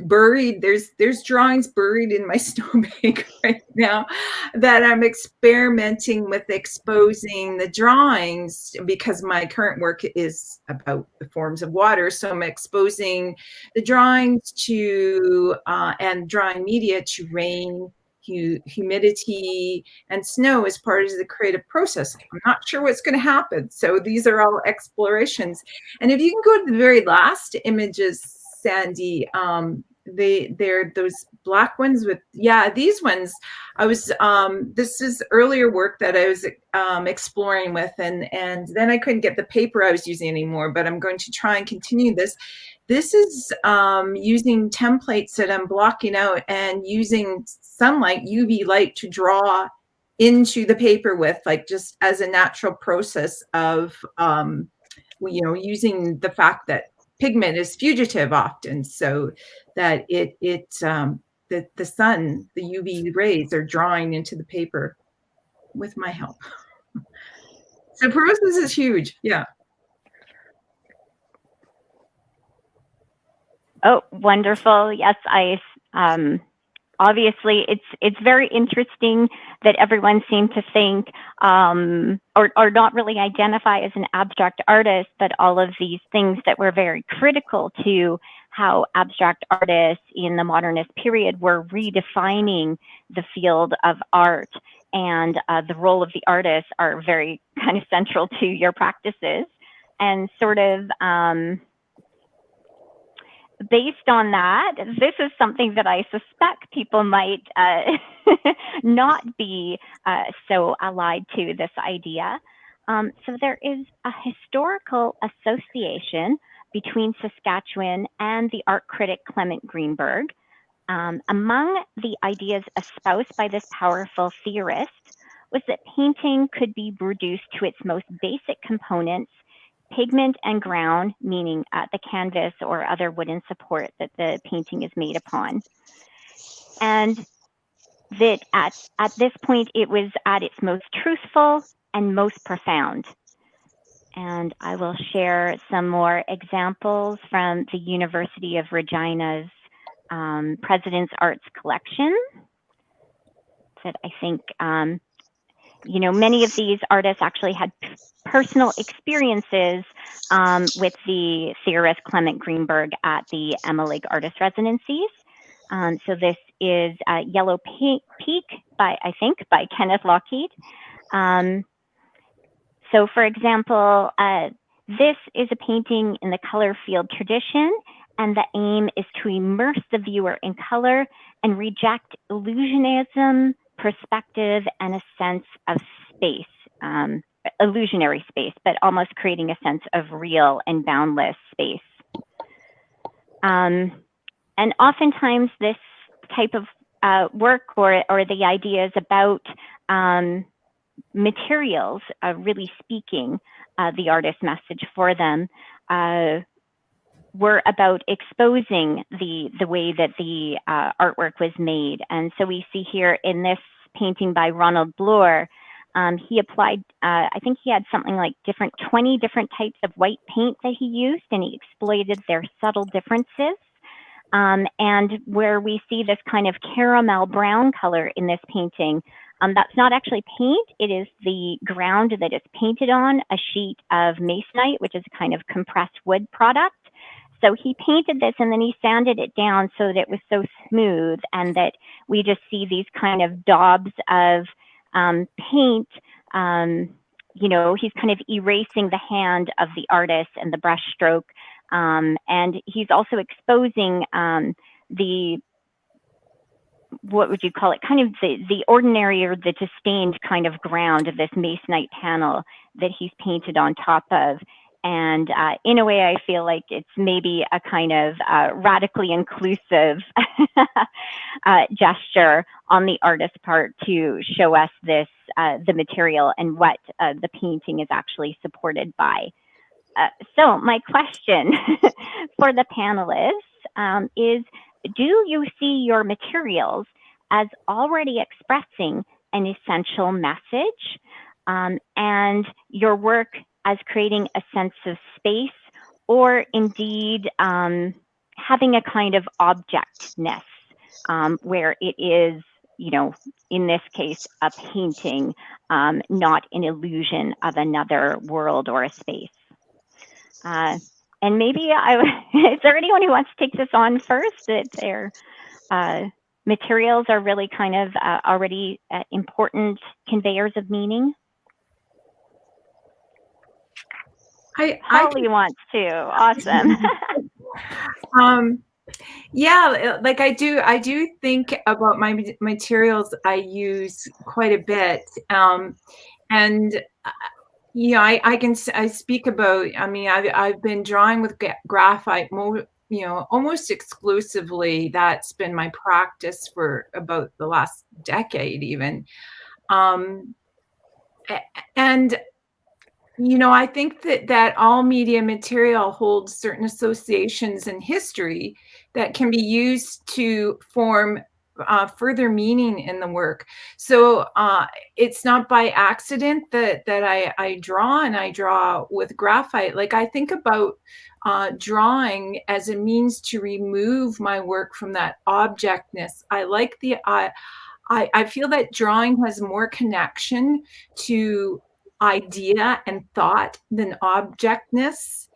buried. There's drawings buried in my snowbank right now that I'm experimenting with exposing the drawings, because my current work is about the forms of water. So I'm exposing the drawings to and drawing media to rain, humidity, and snow as part of the creative process. I'm not sure what's going to happen. So these are all explorations. And if you can go to the very last images, Sandy, they're those black ones with, these ones. I was this is earlier work that I was exploring with, and then I couldn't get the paper I was using anymore, but I'm going to try and continue this. This is using templates that I'm blocking out and using sunlight, UV light, to draw into the paper with, like, just as a natural process of using the fact that pigment is fugitive often, so that the sun, the UV rays, are drawing into the paper with my help. The process is huge. Yeah. Oh, wonderful. Yes, obviously it's very interesting that everyone seemed to think or not really identify as an abstract artist, but all of these things that were very critical to how abstract artists in the modernist period were redefining the field of art, and the role of the artist are very kind of central to your practices. And sort of based on that, this is something that I suspect people might not be so allied to this idea. So there is a historical association between Saskatchewan and the art critic Clement Greenberg. Among the ideas espoused by this powerful theorist was that painting could be reduced to its most basic components: pigment and ground, meaning the canvas or other wooden support that the painting is made upon. And that at this point, it was at its most truthful and most profound. And I will share some more examples from the University of Regina's President's Arts Collection that I think, many of these artists actually had personal experiences with the theorist Clement Greenberg at the Emma Lake Artist Residencies. So this is Yellow Peak by Kenneth Lockheed. So for example, this is a painting in the color field tradition, and the aim is to immerse the viewer in color and reject illusionism, perspective, and a sense of space, illusionary space, but almost creating a sense of real and boundless space. And oftentimes this type of work or the ideas about materials really speaking the artist's message for them were about exposing the way that the artwork was made. And so we see here in this painting by Ronald Bloor, he applied, I think he had something like 20 different types of white paint that he used, and he exploited their subtle differences. And where we see this kind of caramel brown color in this painting, that's not actually paint, it is the ground that it's painted on, a sheet of masonite, which is a kind of compressed wood product. So he painted this and then he sanded it down so that it was so smooth, and that we just see these kind of daubs of paint. He's kind of erasing the hand of the artist and the brush stroke. And he's also exposing what would you call it, kind of the ordinary or the disdained kind of ground of this masonite panel that he's painted on top of. And in a way, I feel like it's maybe a kind of radically inclusive gesture on the artist's part to show us this, the material and what the painting is actually supported by. So my question for the panelists is, do you see your materials as already expressing an essential message, and your work as creating a sense of space, or indeed having a kind of objectness where it is, in this case, a painting, not an illusion of another world or a space? And maybe is there anyone who wants to take this on first, that their materials are really kind of already important conveyors of meaning? Holly wants to. Awesome. Yeah, like I do think about my materials I use quite a bit. And I speak about, I've been drawing with graphite almost exclusively. That's been my practice for about the last decade even. And I think that all media material holds certain associations in history that can be used to form further meaning in the work. So it's not by accident that I draw, and I draw with graphite. Like, I think about drawing as a means to remove my work from that objectness. I like the I feel that drawing has more connection to idea and thought than objectness.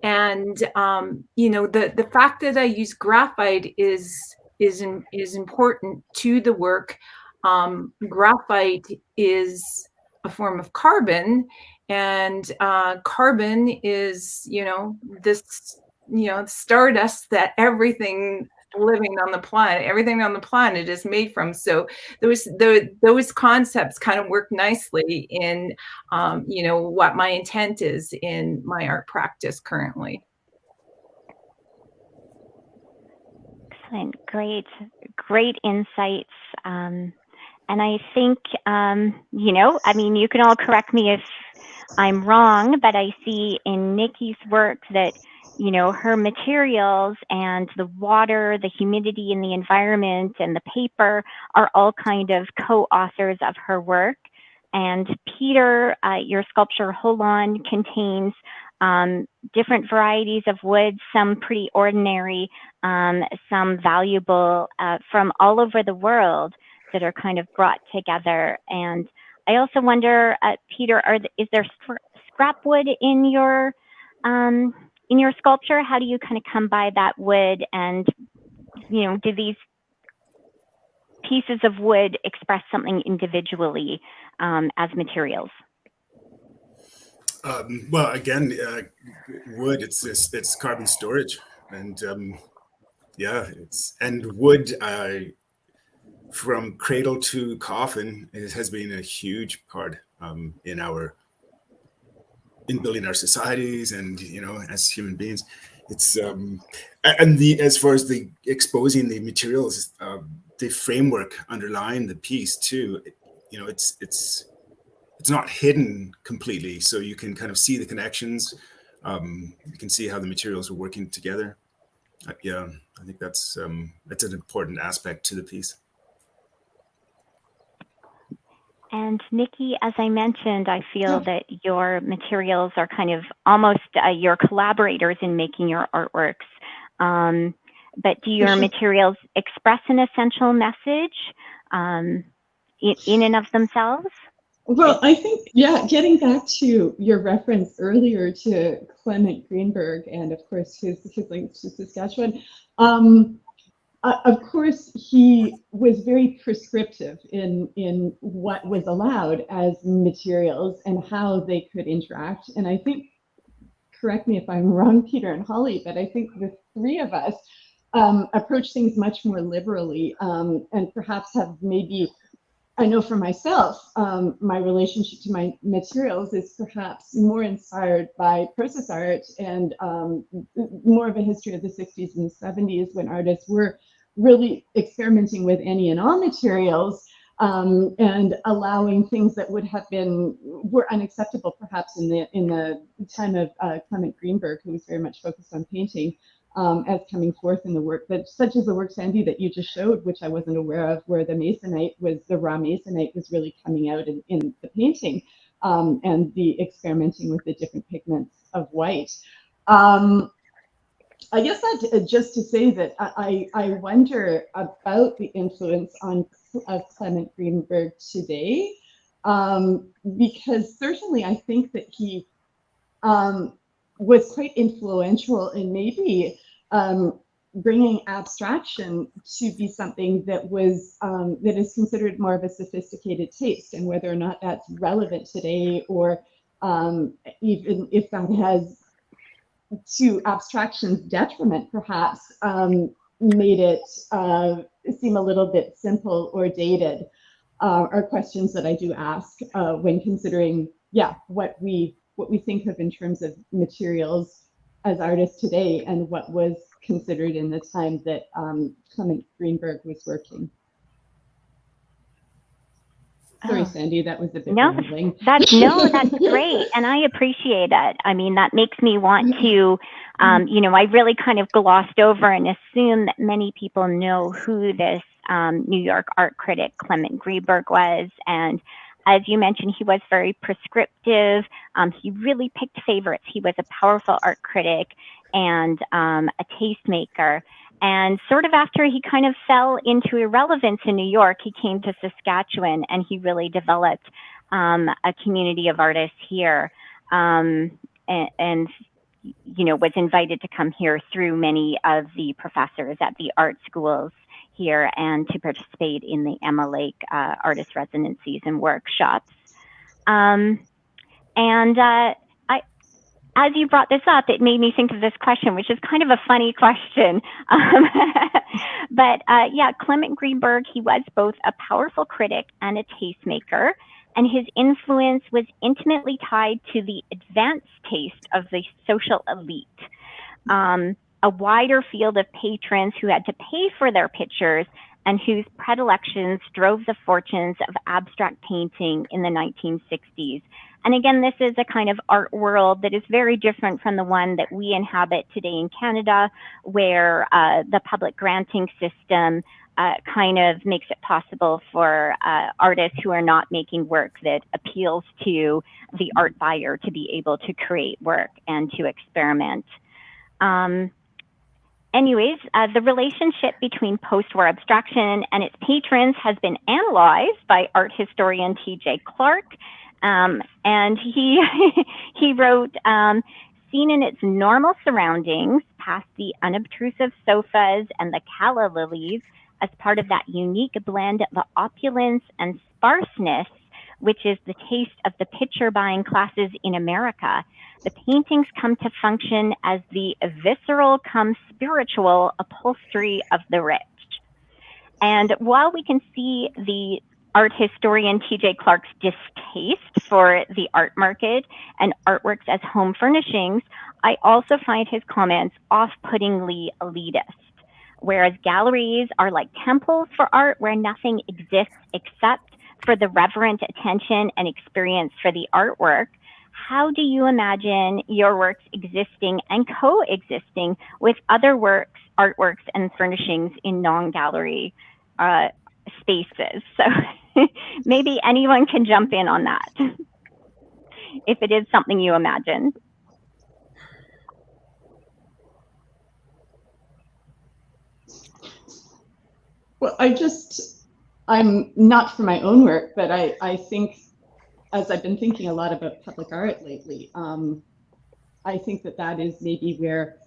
And the fact that I use graphite is important to the work. Graphite is a form of carbon, and carbon is this stardust that everything on the planet is made from. So those concepts kind of work nicely in what my intent is in my art practice currently. Excellent. Great insights. And I think, you can all correct me if I'm wrong, but I see in Nikki's work that, her materials and the water, the humidity in the environment, and the paper are all kind of co-authors of her work. And Peter, your sculpture Holon contains different varieties of wood, some pretty ordinary, some valuable, from all over the world that are kind of brought together. And I also wonder, Peter, is there scrap wood in your sculpture? How do you kind of come by that wood? And do these pieces of wood express something individually as materials? Well, again, wood, it's carbon storage, and wood from cradle to coffin, it has been a huge part in building our societies, and as human beings. It's as far as the exposing the materials, the framework underlying the piece too, it's not hidden completely, so you can kind of see the connections. You can see how the materials are working together. I think that's an important aspect to the piece. And Nikki, as I mentioned, I feel that your materials are kind of almost your collaborators in making your artworks. But do your materials express an essential message in and of themselves? Well, I think, getting back to your reference earlier to Clement Greenberg and, of course, his links to Saskatchewan, of course, he was very prescriptive in what was allowed as materials and how they could interact. And I think, correct me if I'm wrong, Peter and Holly, but I think the three of us approach things much more liberally, and perhaps have maybe, I know for myself, my relationship to my materials is perhaps more inspired by process art and more of a history of the 60s and 70s, when artists were really experimenting with any and all materials, and allowing things that were unacceptable perhaps in the time of Clement Greenberg, who was very much focused on painting, as coming forth in the work, such as the work, Sandy, that you just showed, which I wasn't aware of, where the raw masonite was really coming out in the painting, and the experimenting with the different pigments of white. I guess that just to say that I wonder about the influence of Clement Greenberg today, because certainly I think that he was quite influential in maybe bringing abstraction to be something that is considered more of a sophisticated taste, and whether or not that's relevant today, or even if that has, to abstraction's detriment, perhaps made it seem a little bit simple or dated, are questions that I do ask when considering, what we think of in terms of materials as artists today, and what was considered in the time that Clement Greenberg was working. Sorry, Sandy, that was a bit rambling. That's great, and I appreciate it. I mean, that makes me want to, I really kind of glossed over and assume that many people know who this New York art critic Clement Greenberg was. And as you mentioned, he was very prescriptive. He really picked favorites. He was a powerful art critic and a tastemaker. And sort of after he kind of fell into irrelevance in New York, he came to Saskatchewan and he really developed a community of artists here. And you know, was invited to come here through many of the professors at the art schools here and to participate in the Emma Lake artist residencies and workshops. As you brought this up, it made me think of this question, which is kind of a funny question. But yeah, Clement Greenberg, he was both a powerful critic and a tastemaker, and his influence was intimately tied to the advanced taste of the social elite. A wider field of patrons who had to pay for their pictures and whose predilections drove the fortunes of abstract painting in the 1960s. And again, this is a kind of art world that is very different from the one that we inhabit today in Canada, where the public granting system kind of makes it possible for artists who are not making work that appeals to the art buyer to be able to create work and to experiment. Anyways, the relationship between post-war abstraction and its patrons has been analyzed by art historian T.J. Clark. And he wrote, seen in its normal surroundings, past the unobtrusive sofas and the calla lilies, as part of that unique blend of opulence and sparseness, which is the taste of the picture buying classes in America, the paintings come to function as the visceral come spiritual upholstery of the rich. And while we can see the art historian T.J. Clark's distaste for the art market and artworks as home furnishings, I also find his comments off-puttingly elitist. Whereas galleries are like temples for art where nothing exists except for the reverent attention and experience for the artwork, how do you imagine your works existing and coexisting with other works, artworks, and furnishings in non-gallery spaces? So maybe anyone can jump in on that, if it is something you imagine. Well, I'm not for my own work, but I think, as I've been thinking a lot about public art lately, I think that is maybe where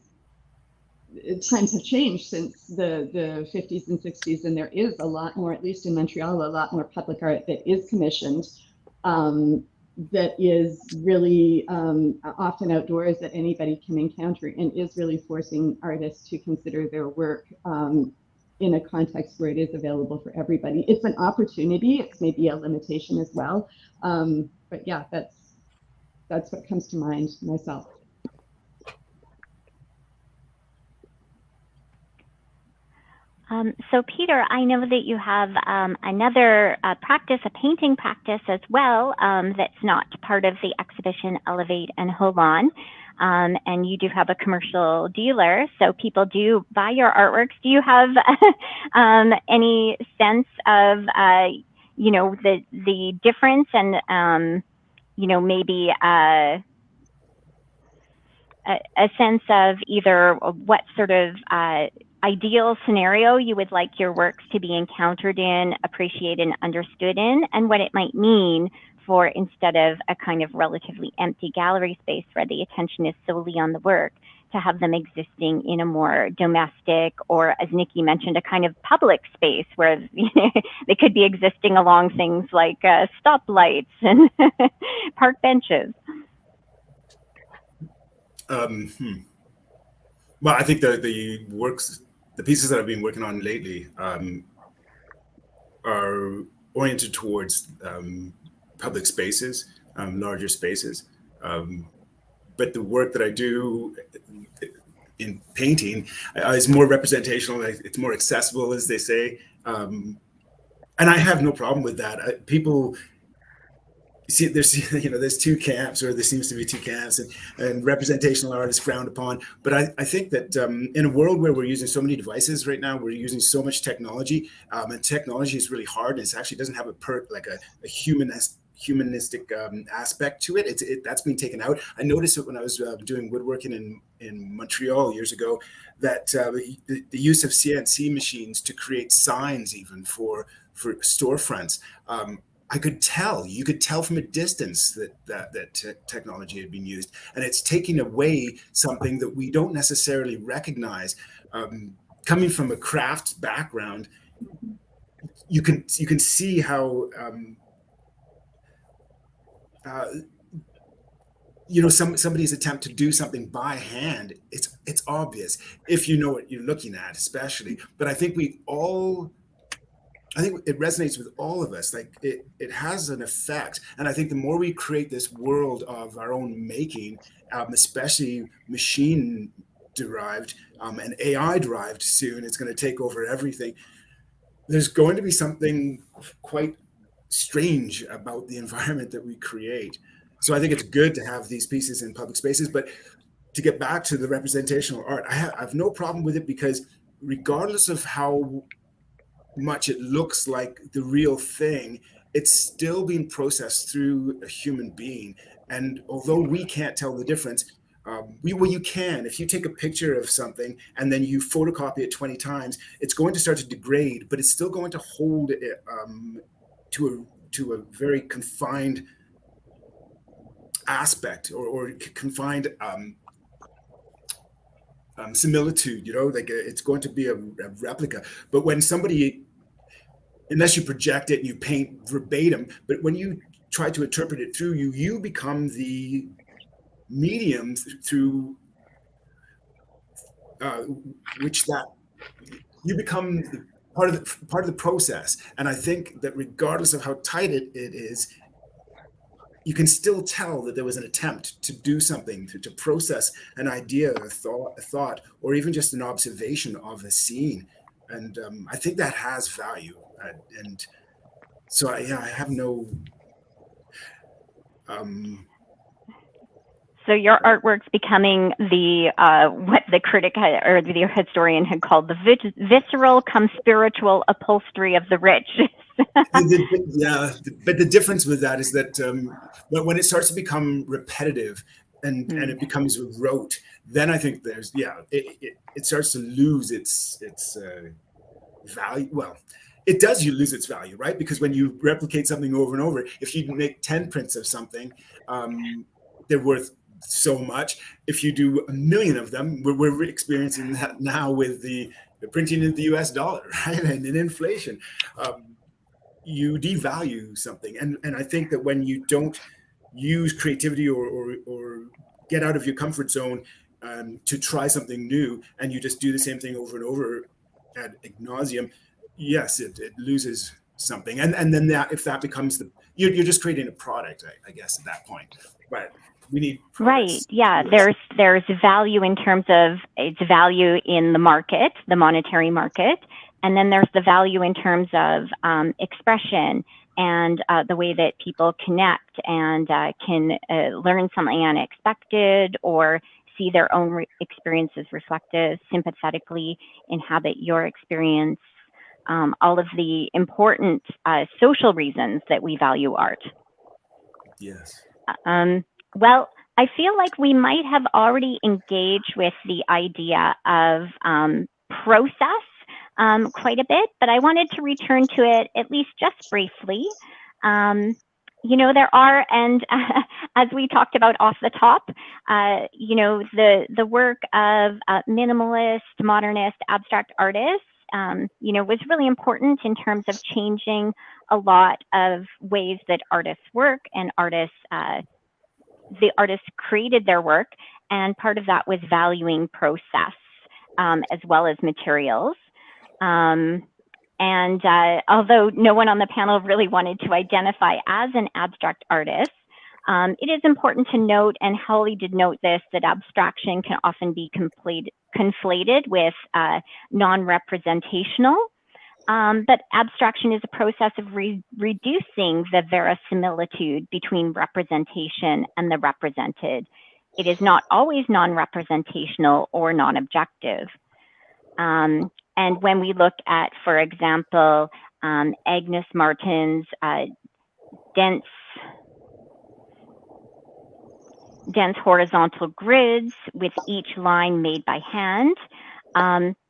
times have changed since the 50s and 60s, and there is a lot more, at least in Montreal, a lot more public art that is commissioned, that is really often outdoors, that anybody can encounter, and is really forcing artists to consider their work in a context where it is available for everybody. It's an opportunity. It's maybe a limitation as well. But yeah, that's what comes to mind myself. So Peter, I know that you have another practice, a painting practice as well, that's not part of the exhibition Elevate and Holon. And you do have a commercial dealer, so people do buy your artworks. Do you have any sense of, you know, the difference and, you know, maybe a sense of either what sort of ideal scenario you would like your works to be encountered in, appreciated, and understood in, and what it might mean for, instead of a kind of relatively empty gallery space where the attention is solely on the work, to have them existing in a more domestic, or as Nikki mentioned, a kind of public space where they could be existing along things like stoplights and park benches. Well, I think the pieces that I've been working on lately are oriented towards public spaces, larger spaces. But the work that I do in painting is more representational. It's more accessible, as they say. And I have no problem with that. People see, there's two camps, or there seems to be two camps, and representational art is frowned upon. But I think that in a world where we're using so many devices right now, we're using so much technology, and technology is really hard, and it actually doesn't have a humanistic aspect to it. That's been taken out. I noticed it when I was doing woodworking in Montreal years ago, that the use of CNC machines to create signs, even for storefronts. You could tell from a distance that technology had been used, and it's taking away something that we don't necessarily recognize. Coming from a crafts background, you can see how somebody's attempt to do something by hand. It's obvious if you know what you're looking at, especially. But I think it resonates with all of us. Like it has an effect. And I think the more we create this world of our own making, especially machine derived and AI derived soon, it's going to take over everything. There's going to be something quite strange about the environment that we create. So I think it's good to have these pieces in public spaces. But to get back to the representational art, I have no problem with it, because regardless of how much it looks like the real thing, it's still being processed through a human being. And although we can't tell the difference, you can. If you take a picture of something and then you photocopy it 20 times, it's going to start to degrade, but it's still going to hold it to a very confined aspect or confined similitude, like it's going to be a replica. But when somebody, unless you project it and you paint verbatim, but when you try to interpret it through you become the medium through which that you become part of the process. And I think that regardless of how tight it is, you can still tell that there was an attempt to do something, to process an idea, a thought, or even just an observation of a scene. And I think that has value. And so I have no... So your artwork's becoming the what the critic or the historian had called the visceral cum spiritual upholstery of the rich. Yeah, but the difference with that is that when it starts to become repetitive and it becomes rote, then I think there's it starts to lose its value. Well, it does lose its value, right? Because when you replicate something over and over, if you make 10 prints of something, they're worth so much. If you do 1 million of them, we're experiencing that now with the printing of the US dollar, right? And in inflation, you devalue something. And I think that when you don't use creativity or get out of your comfort zone to try something new, and you just do the same thing over and over ad nauseum, yes, it loses something. And then if that becomes you're just creating a product, I guess, at that point. But we need right. Yeah, there's value in terms of its value in the market, the monetary market, and then there's the value in terms of expression and the way that people connect and can learn something unexpected or see their own experiences reflected, sympathetically inhabit your experience. All of the important social reasons that we value art. Yes. Well, I feel like we might have already engaged with the idea of process quite a bit, but I wanted to return to it at least just briefly. There are, and as we talked about off the top, the work of minimalist, modernist, abstract artists, was really important in terms of changing a lot of ways that artists work and the artists created their work, and part of that was valuing process as well as materials. Although no one on the panel really wanted to identify as an abstract artist, it is important to note, and Holly did note this, that abstraction can often be conflated with non-representational. but abstraction is a process of reducing the verisimilitude between representation and the represented. It is not always non-representational or non-objective. And when we look at, for example, Agnes Martin's dense horizontal grids with each line made by hand,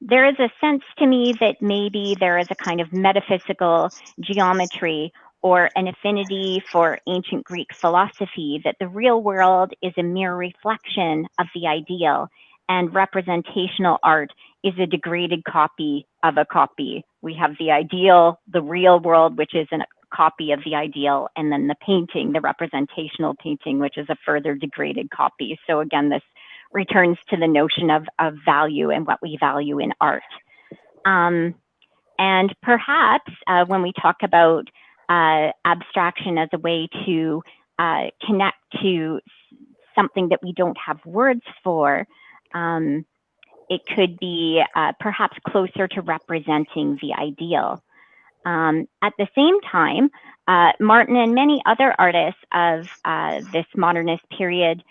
there is a sense to me that maybe there is a kind of metaphysical geometry or an affinity for ancient Greek philosophy, that the real world is a mere reflection of the ideal, and representational art is a degraded copy of a copy. We have the ideal, the real world, which is a copy of the ideal, and then the painting, the representational painting, which is a further degraded copy. So again, this returns to the notion of value and what we value in art. And perhaps when we talk about abstraction as a way to connect to something that we don't have words for, it could be perhaps closer to representing the ideal. At the same time, Martin and many other artists of this modernist period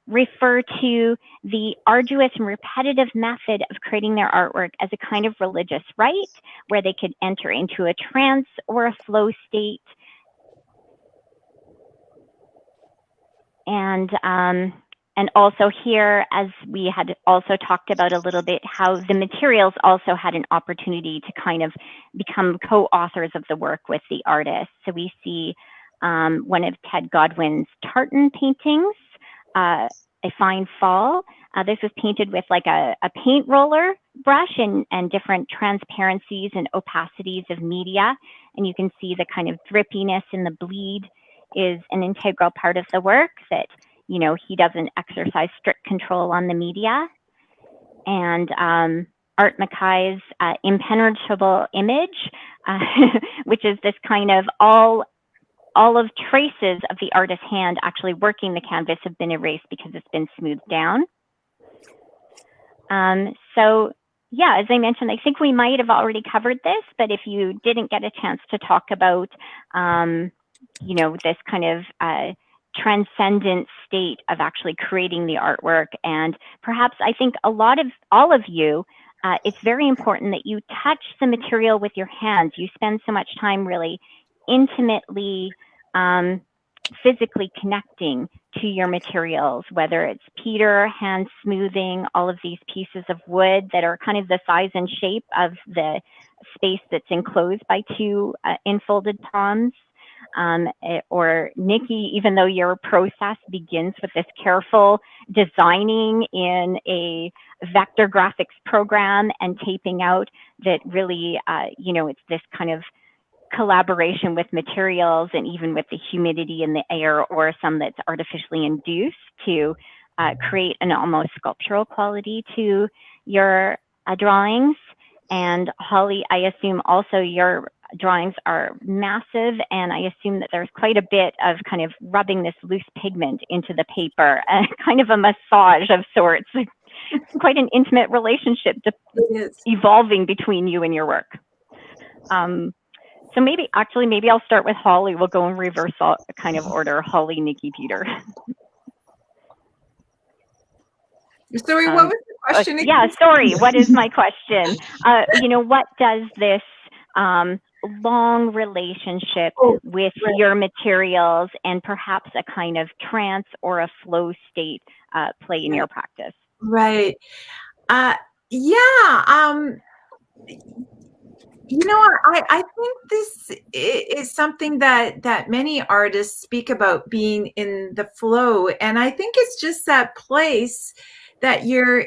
refer to the arduous and repetitive method of creating their artwork as a kind of religious rite, where they could enter into a trance or a flow state. And also here, as we had also talked about a little bit, how the materials also had an opportunity to kind of become co-authors of the work with the artist. So we see one of Ted Godwin's tartan paintings, A Fine Fall. This was painted with like a paint roller brush and different transparencies and opacities of media. And you can see the kind of drippiness and the bleed is an integral part of the work, that, you know, he doesn't exercise strict control on the media. And Art McKay's impenetrable image, which is this kind of all of traces of the artist's hand actually working the canvas have been erased because it's been smoothed down. So yeah, as I mentioned, I think we might have already covered this, but if you didn't get a chance to talk about, you know, this kind of transcendent state of actually creating the artwork, and perhaps I think all of you, it's very important that you touch the material with your hands. You spend so much time really intimately, physically connecting to your materials, whether it's Peter hand smoothing all of these pieces of wood that are kind of the size and shape of the space that's enclosed by two enfolded palms. Or Nikki, even though your process begins with this careful designing in a vector graphics program and taping out, that really, you know, it's this kind of collaboration with materials and even with the humidity in the air or some that's artificially induced to create an almost sculptural quality to your drawings. And Holly, I assume also your drawings are massive, and I assume that there's quite a bit of kind of rubbing this loose pigment into the paper, kind of a massage of sorts. It's quite an intimate relationship evolving between you and your work. So maybe I'll start with Holly. We'll go in reverse kind of order. Holly, Nikki, Peter. Sorry, what was the question again? Yeah, sorry. What is my question? You know, what does this long relationship with your materials and perhaps a kind of trance or a flow state play in your practice? Right. Yeah. You know, I think this is something that many artists speak about, being in the flow. And I think it's just that place that you're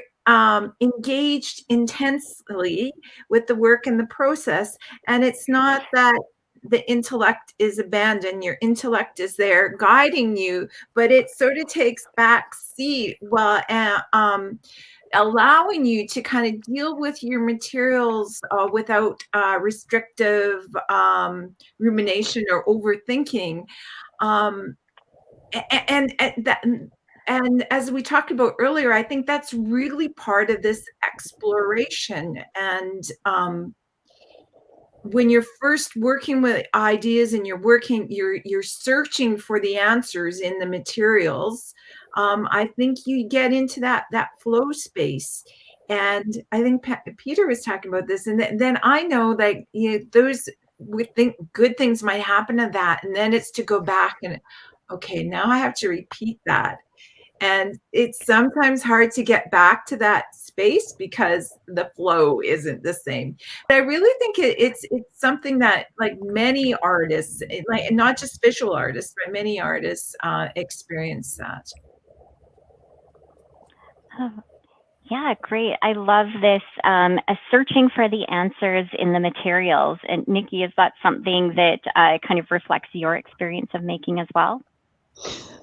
engaged intensely with the work and the process. And it's not that the intellect is abandoned. Your intellect is there guiding you, but it sort of takes back seat while allowing you to kind of deal with your materials without restrictive rumination or overthinking. And as we talked about earlier, I think that's really part of this exploration. And when you're first working with ideas and you're searching for the answers in the materials, I think you get into that flow space. And I think Peter was talking about this, and then I know that we think good things might happen to that, and then it's to go back and, okay, now I have to repeat that. And it's sometimes hard to get back to that space because the flow isn't the same. But I really think it's something that, like, many artists, like not just visual artists, but many artists experience that. Oh, yeah, great. I love this searching for the answers in the materials. And Nikki, is that something that kind of reflects your experience of making as well?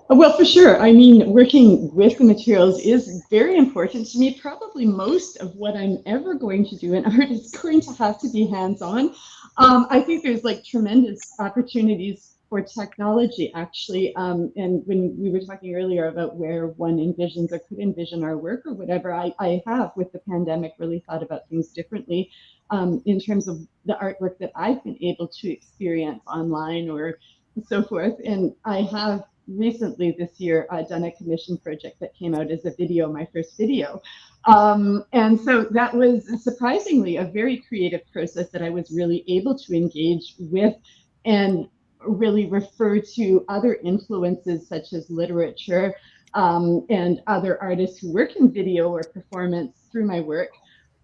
Well, for sure. I mean, working with the materials is very important to me. Probably most of what I'm ever going to do in art is going to have to be hands-on. I think there's like tremendous opportunities for technology, actually. And when we were talking earlier about where one envisions or could envision our work or whatever, I have, with the pandemic, really thought about things differently in terms of the artwork that I've been able to experience online or so forth. And I have recently this year done a commission project that came out as a video, my first video. And so that was surprisingly a very creative process that I was really able to engage with and really refer to other influences such as literature and other artists who work in video or performance through my work.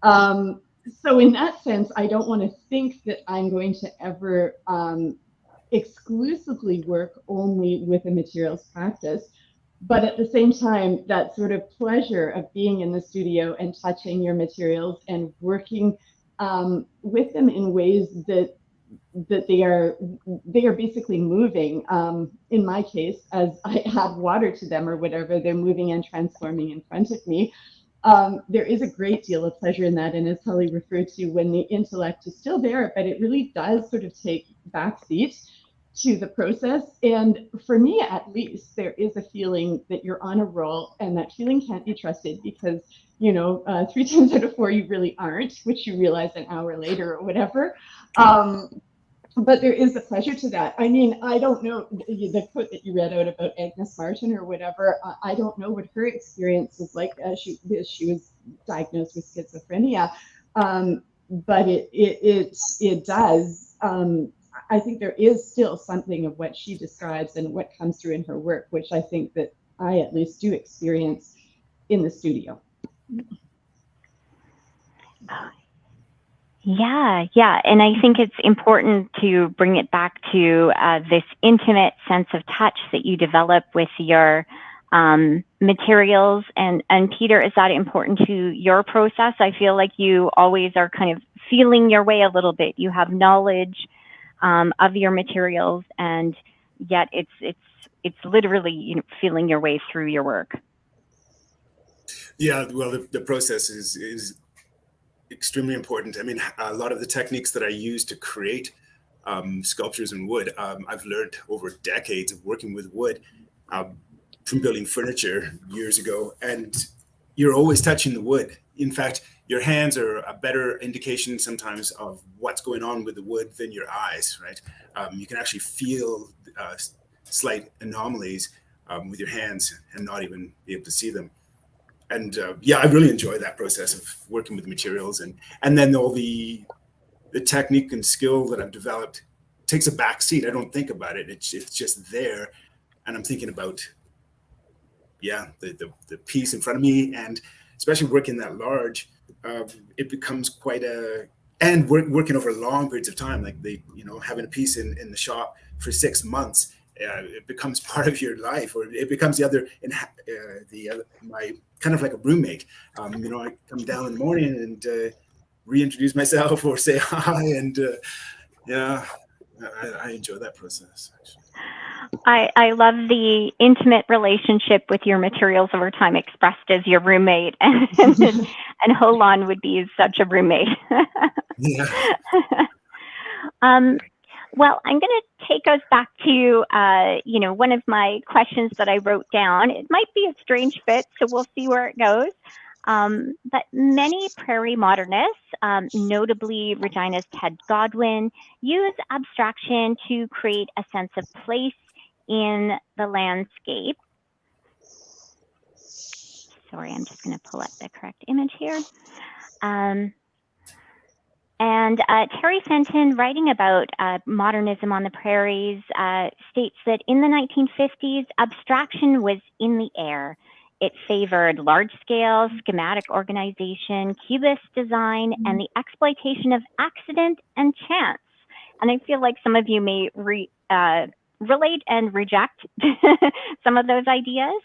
So in that sense, I don't want to think that I'm going to ever exclusively work only with a materials practice. But at the same time, that sort of pleasure of being in the studio and touching your materials and working with them in ways that they are basically moving. In my case, as I add water to them or whatever, they're moving and transforming in front of me. There is a great deal of pleasure in that. And as Holly referred to, when the intellect is still there, but it really does sort of take backseat to the process. And for me, at least, there is a feeling that you're on a roll, and that feeling can't be trusted because, 3 times out of 4, you really aren't, which you realize an hour later or whatever. But there is a pleasure to that. I mean, I don't know, the quote that you read out about Agnes Martin or whatever, I don't know what her experience was like. She was diagnosed with schizophrenia, but it does. I think there is still something of what she describes and what comes through in her work, which I think that I at least do experience in the studio. Yeah. And I think it's important to bring it back to this intimate sense of touch that you develop with your materials. And Peter, is that important to your process? I feel like you always are kind of feeling your way a little bit. You have knowledge of your materials, and yet it's literally feeling your way through your work. Yeah, well, the process is extremely important. I mean, a lot of the techniques that I use to create sculptures in wood, I've learned over decades of working with wood from building furniture years ago. And you're always touching the wood. In fact, your hands are a better indication sometimes of what's going on with the wood than your eyes, right? You can actually feel slight anomalies with your hands and not even be able to see them. And I really enjoy that process of working with materials, and then all the technique and skill that I've developed takes a back seat. I don't think about it. It's just there, and I'm thinking about the piece in front of me, and especially working that large, it becomes quite and working over long periods of time, like having a piece in the shop for 6 months. It becomes part of your life, or it becomes my kind of like a roommate. I come down in the morning and reintroduce myself or say hi, and I enjoy that process, actually. I love the intimate relationship with your materials over time expressed as your roommate, and Holon would be such a roommate. Yeah. Well, I'm going to take us back to, one of my questions that I wrote down. It might be a strange fit, so we'll see where it goes. But many prairie modernists, notably Regina's Ted Godwin, use abstraction to create a sense of place in the landscape. Sorry, I'm just going to pull up the correct image here. And Terry Fenton, writing about modernism on the prairies, states that in the 1950s, abstraction was in the air. It favored large-scale schematic organization, cubist design, and the exploitation of accident and chance. And I feel like some of you may relate and reject some of those ideas.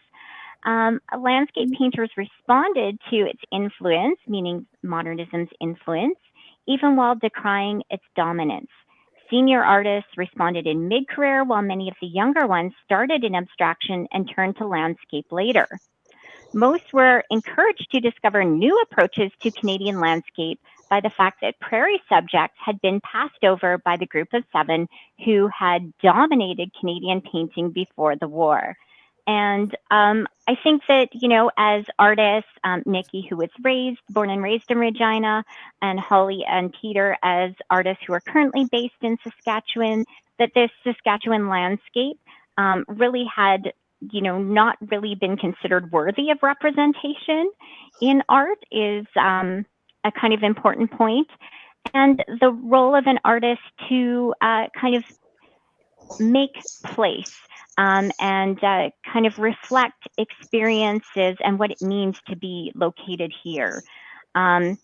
Landscape painters responded to its influence, meaning modernism's influence, even while decrying its dominance. Senior artists responded in mid-career, while many of the younger ones started in abstraction and turned to landscape later. Most were encouraged to discover new approaches to Canadian landscape by the fact that prairie subjects had been passed over by the group of 7 who had dominated Canadian painting before the war. And I think that, you know, as artists, Nikki, who was born and raised in Regina, and Holly and Peter as artists who are currently based in Saskatchewan, that this Saskatchewan landscape really had, you know, not really been considered worthy of representation in art is a kind of important point. And the role of an artist to kind of make place and kind of reflect experiences and what it means to be located here. A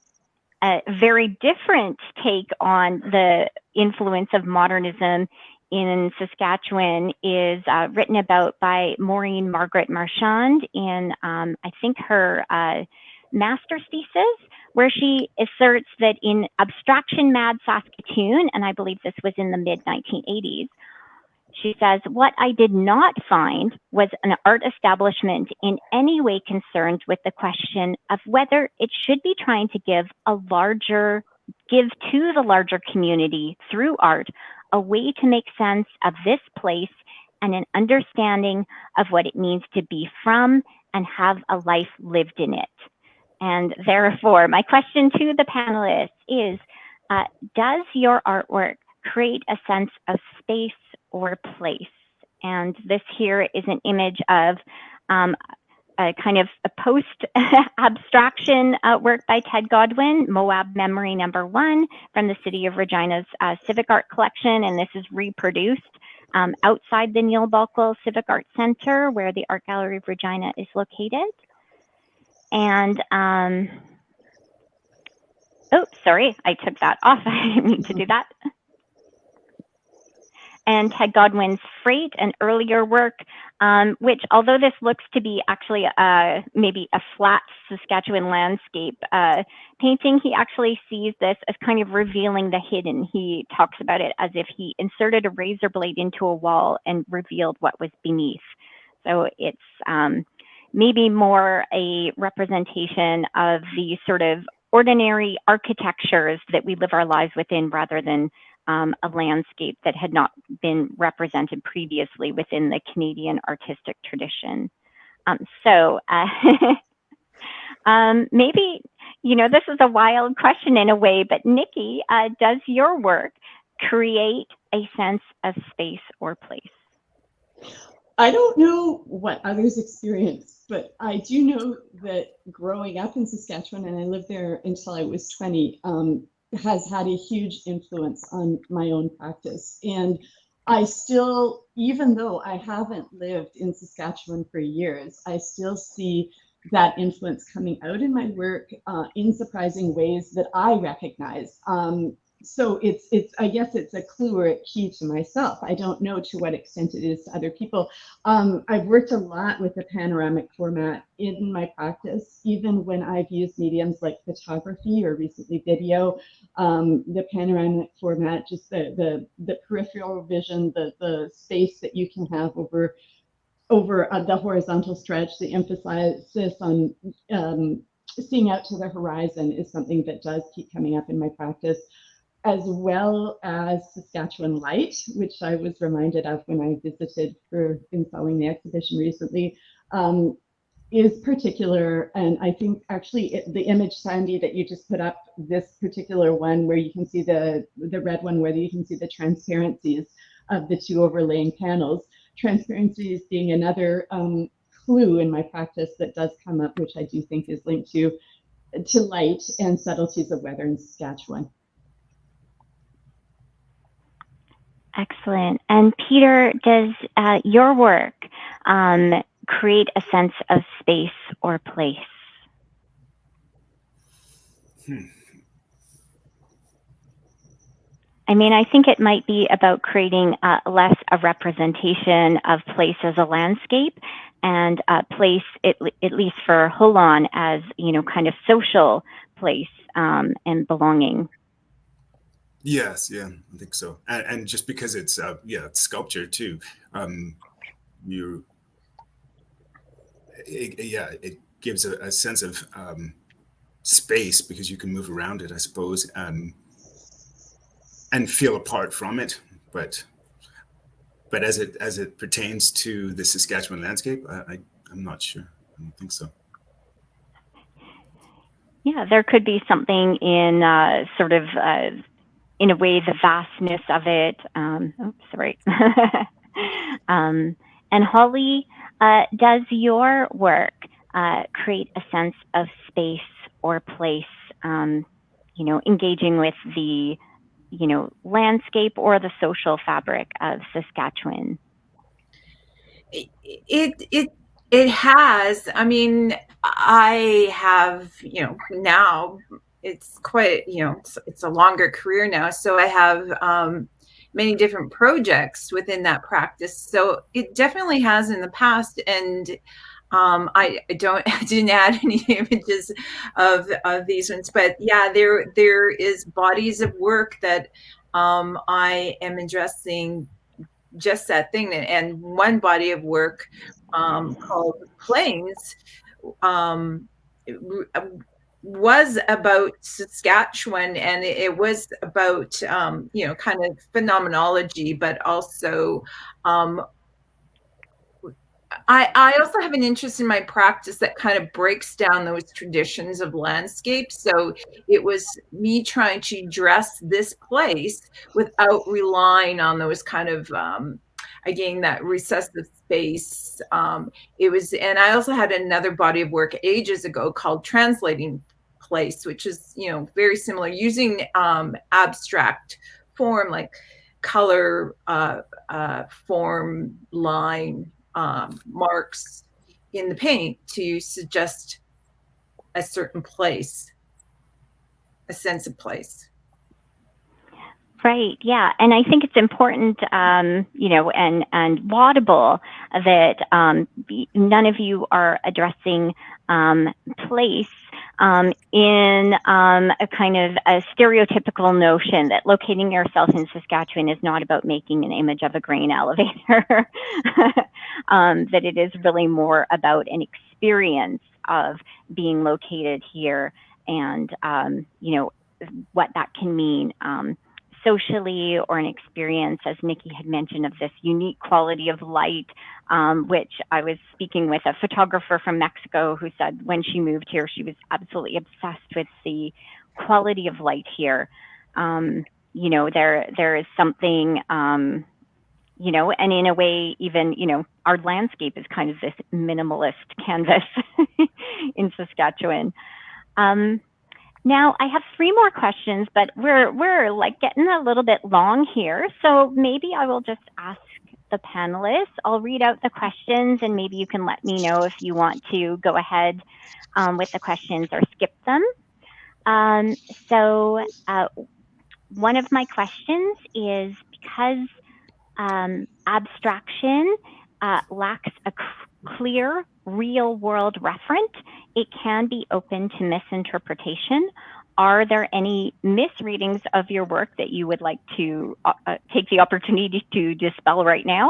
very different take on the influence of modernism in Saskatchewan is written about by Maureen Margaret Marchand in, I think, her master's thesis, where she asserts that in abstraction mad Saskatoon, and I believe this was in the mid-1980s, she says, what I did not find was an art establishment in any way concerned with the question of whether it should be trying to give to the larger community through art a way to make sense of this place and an understanding of what it means to be from and have a life lived in it. And therefore, my question to the panelists is, does your artwork create a sense of space or place? And this here is an image of a kind of a post-abstraction work by Ted Godwin, Moab Memory #1 from the City of Regina's Civic Art Collection. And this is reproduced outside the Neil Balkle Civic Art Center, where the Art Gallery of Regina is located. And, oh, sorry, I took that off. I didn't mean to do that. And Ted Godwin's Freight, an earlier work, which, although this looks to be actually maybe a flat Saskatchewan landscape painting, he actually sees this as kind of revealing the hidden. He talks about it as if he inserted a razor blade into a wall and revealed what was beneath. So it's maybe more a representation of the sort of ordinary architectures that we live our lives within, rather than a landscape that had not been represented previously within the Canadian artistic tradition. Maybe, you know, this is a wild question in a way, but Nikki, does your work create a sense of space or place? I don't know what others experience, but I do know that growing up in Saskatchewan, and I lived there until I was 20, has had a huge influence on my own practice. And I still, even though I haven't lived in Saskatchewan for years, I still see that influence coming out in my work in surprising ways that I recognize. So it's I guess it's a clue or a key to myself. I don't know to what extent it is to other people. I've worked a lot with the panoramic format in my practice, even when I've used mediums like photography or recently video. The panoramic format, just the peripheral vision, the space that you can have over the horizontal stretch, the emphasis on seeing out to the horizon is something that does keep coming up in my practice, as well as Saskatchewan light, which I was reminded of when I visited for installing the exhibition recently. is particular. And I think actually the image, Sandy, that you just put up, this particular one where you can see the red one, where you can see the transparencies of the two overlaying panels. Transparencies being another clue in my practice that does come up, which I do think is linked to light and subtleties of weather in Saskatchewan. Excellent. And Peter, does your work create a sense of space or place? I mean, I think it might be about creating less a representation of place as a landscape, and place, at least for Holon, as, you know, kind of social place and belonging. Yes, yeah, I think so. And just because it's it's sculpture too, it gives a sense of space, because you can move around it, I suppose, and feel apart from it. But as it pertains to the Saskatchewan landscape, I'm not sure. I don't think so. Yeah, there could be something in sort of, in a way, the vastness of it. And Holly, does your work create a sense of space or place, you know, engaging with the, you know, landscape or the social fabric of Saskatchewan? It has. I mean, I have, you know, now it's quite, you know, it's a longer career now. So I have many different projects within that practice. So it definitely has in the past. And I didn't add any images of these ones, but yeah, there is bodies of work that I am addressing just that thing. And one body of work called Plains was about Saskatchewan, and it was about you know, kind of phenomenology, but also I also have an interest in my practice that kind of breaks down those traditions of landscape. So it was me trying to dress this place without relying on those kind of, again, that recessive space. It was, and I also had another body of work ages ago called Translating Place, which is, you know, very similar, using abstract form like color, form, line, marks in the paint to suggest a certain place, a sense of place. Right. Yeah. And I think it's important, you know, and laudable that none of you are addressing place in a kind of a stereotypical notion that locating yourself in Saskatchewan is not about making an image of a grain elevator, that it is really more about an experience of being located here, and, you know, what that can mean socially, or an experience, as Nikki had mentioned, of this unique quality of light, which I was speaking with a photographer from Mexico who said when she moved here, she was absolutely obsessed with the quality of light here. You know, there is something, you know, and in a way, even, you know, our landscape is kind of this minimalist canvas in Saskatchewan. Now I have 3 more questions, but we're like getting a little bit long here. So maybe I will just ask the panelists. I'll read out the questions, and maybe you can let me know if you want to go ahead with the questions or skip them. So one of my questions is, because abstraction lacks a clear real world referent, it can be open to misinterpretation. Are there any misreadings of your work that you would like to take the opportunity to dispel right now?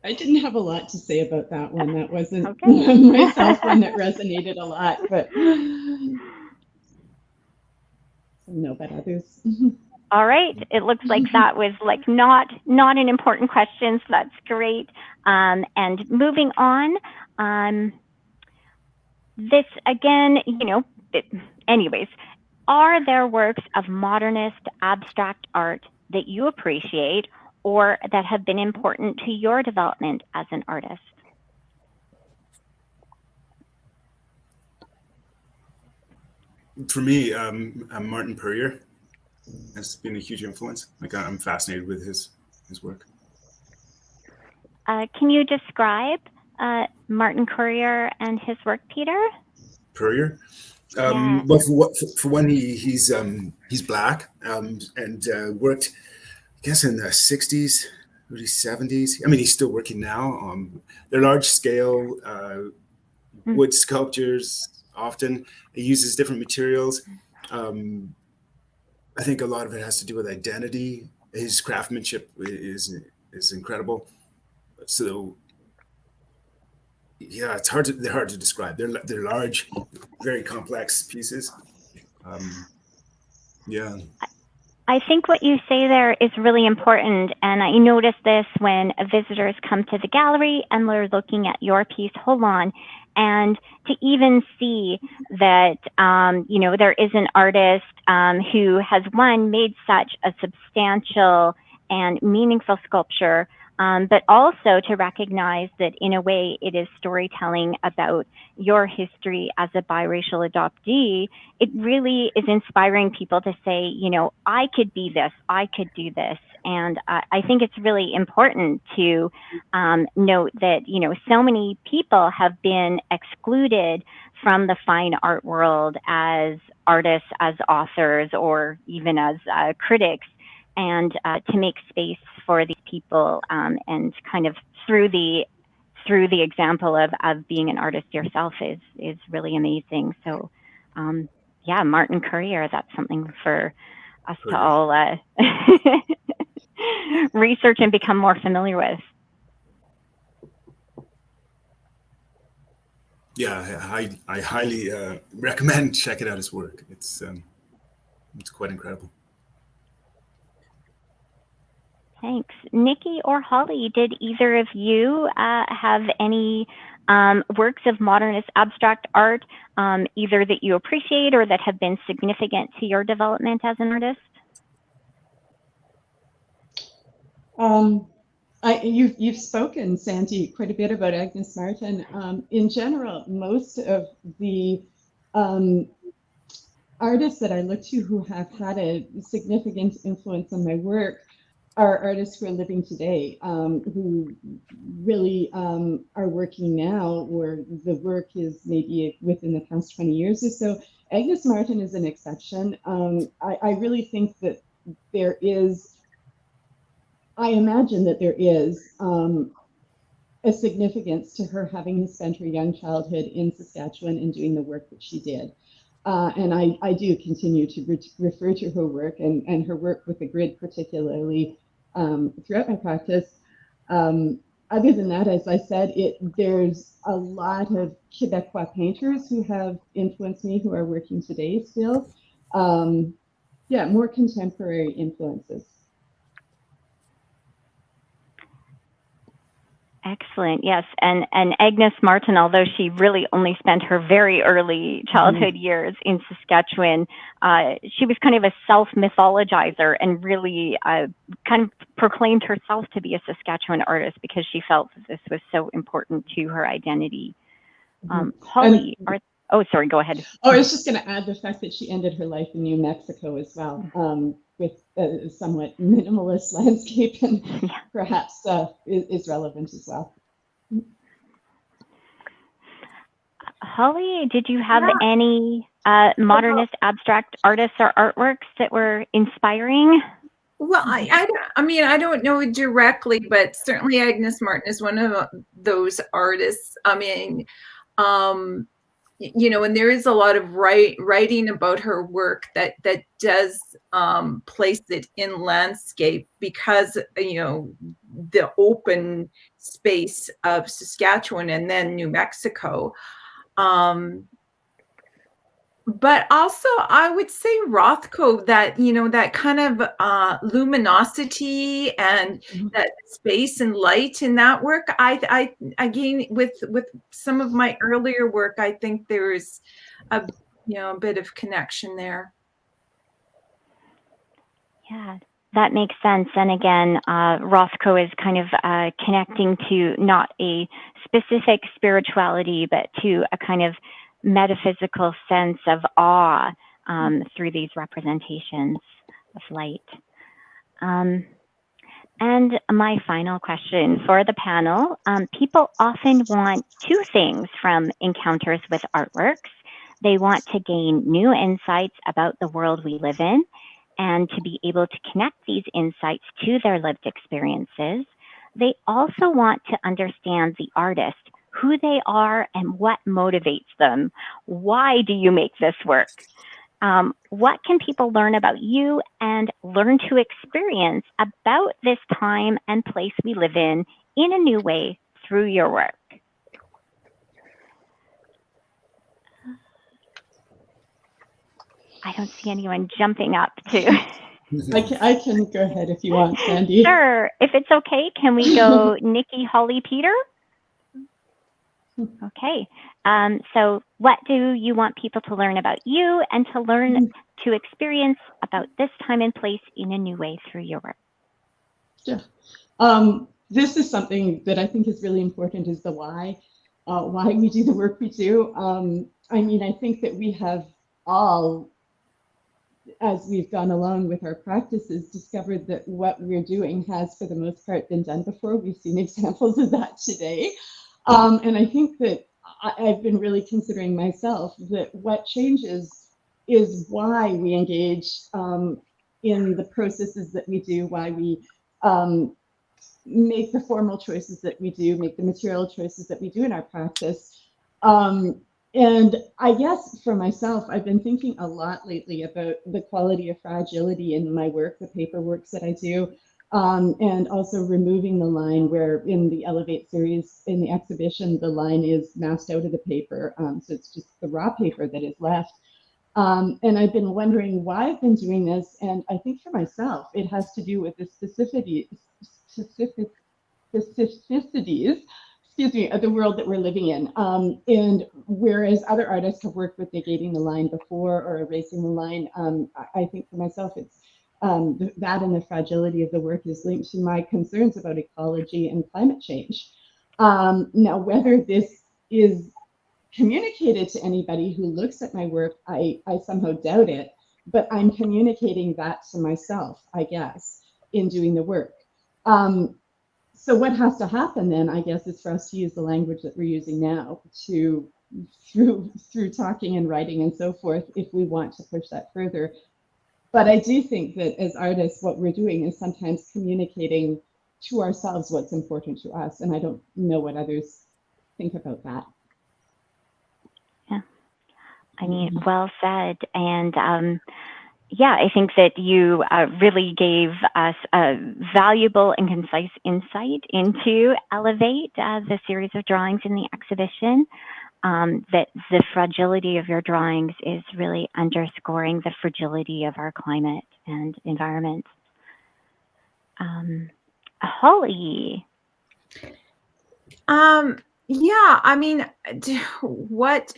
I didn't have a lot to say about that one. That wasn't Okay. myself one that resonated a lot, but no, but others. All right. It looks like that was like not an important question, so that's great. And moving on, this again, anyways, are there works of modernist abstract art that you appreciate or that have been important to your development as an artist? For me, Martin Puryear has been a huge influence. Like, I'm fascinated with his work. Can you describe Martin Puryear and his work, Peter? Puryear. Yeah. Well, for one, he's black and worked, I guess, in the 60s, early 70s. I mean, he's still working now. They're large scale wood sculptures. Often he uses different materials. I think a lot of it has to do with identity. His craftsmanship is incredible. So yeah, they're hard to describe. They're large, very complex pieces. Yeah. I think what you say there is really important, and I notice this when visitors come to the gallery and they're looking at your piece, Holon, and to even see that, there is an artist who has, one, made such a substantial and meaningful sculpture, but also to recognize that in a way it is storytelling about your history as a biracial adoptee. It really is inspiring people to say, I could be this, I could do this. And I think it's really important to note that, so many people have been excluded from the fine art world as artists, as authors, or even as critics. And to make space for these people, and kind of through the example of being an artist yourself is really amazing. So, Martin Puryear, that's something for us to all research and become more familiar with. Yeah, I highly recommend checking out his work. It's quite incredible. Thanks. Nikki or Holly, did either of you have any works of modernist abstract art, either that you appreciate or that have been significant to your development as an artist? You've spoken, Sandy, quite a bit about Agnes Martin. In general, most of the artists that I look to who have had a significant influence on my work are artists who are living today, who really are working now, or the work is maybe within the past 20 years or so. Agnes Martin is an exception. I really think that there is, I imagine that there is a significance to her having spent her young childhood in Saskatchewan and doing the work that she did. And I do continue to refer to her work and her work with the grid particularly throughout my practice. Other than that, as I said, there's a lot of Quebecois painters who have influenced me who are working today still. More contemporary influences. Excellent. Yes. And Agnes Martin, although she really only spent her very early childhood years in Saskatchewan, she was kind of a self-mythologizer and really kind of proclaimed herself to be a Saskatchewan artist because she felt that this was so important to her identity. Holly, sorry, go ahead. I was just going to add the fact that she ended her life in New Mexico as well, with a somewhat minimalist landscape, and perhaps is relevant as well. Holly, did you have any modernist abstract artists or artworks that were inspiring? Well, I don't know directly, but certainly Agnes Martin is one of those artists. I mean, and there is a lot of writing about her work that does place it in landscape because, the open space of Saskatchewan and then New Mexico. But also, I would say Rothko, that, you know, that kind of luminosity and that space and light in that work. I again, with some of my earlier work, I think there's a, you know, a bit of connection there. Yeah, that makes sense. And again, Rothko is kind of connecting to not a specific spirituality, but to a kind of metaphysical sense of awe through these representations of light. And my final question for the panel, people often want two things from encounters with artworks. They want to gain new insights about the world we live in, and to be able to connect these insights to their lived experiences. They also want to understand the artist, who they are and what motivates them. Why do you make this work? What can people learn about you and learn to experience about this time and place we live in a new way through your work? I don't see anyone jumping up to. I can go ahead if you want, Sandy. Sure. If it's okay, can we go Nikki, Holly, Peter? Okay. So what do you want people to learn about you and to learn to experience about this time and place in a new way through your work? Yeah. This is something that I think is really important, is the why we do the work we do. I mean, I think that we have all, as we've gone along with our practices, discovered that what we're doing has, for the most part, been done before. We've seen examples of that today. And I think that I've been really considering myself that what changes is why we engage in the processes that we do, why we make the formal choices that we do, make the material choices that we do in our practice. And I guess for myself, I've been thinking a lot lately about the quality of fragility in my work, the paper works that I do, and also removing the line where in the Elevate series, in the exhibition, the line is masked out of the paper. So it's just the raw paper that is left. And I've been wondering why I've been doing this. And I think for myself, it has to do with the specificities, of the world that we're living in. And whereas other artists have worked with negating the line before or erasing the line, I think for myself, it's that and the fragility of the work is linked to my concerns about ecology and climate change. Now, whether this is communicated to anybody who looks at my work, I somehow doubt it, but I'm communicating that to myself, I guess, in doing the work. So what has to happen then, I guess, is for us to use the language that we're using now to, through talking and writing and so forth, if we want to push that further. But I do think that as artists, what we're doing is sometimes communicating to ourselves what's important to us. And I don't know what others think about that. Yeah, I mean, well said. And yeah, I think that you really gave us a valuable and concise insight into Elevate, the series of drawings in the exhibition. That the fragility of your drawings is really underscoring the fragility of our climate and environment. Holly. Yeah, I mean, what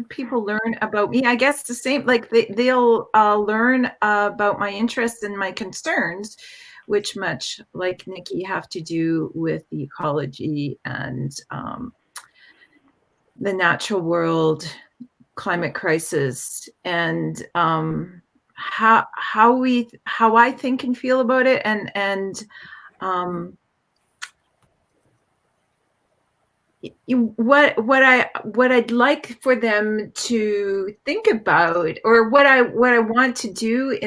people learn about me, I guess the same, like they'll learn about my interests and my concerns, which much like Nikki have to do with the ecology and the natural world, climate crisis, and how I think and feel about it, and what I'd like for them to think about, or what I want to do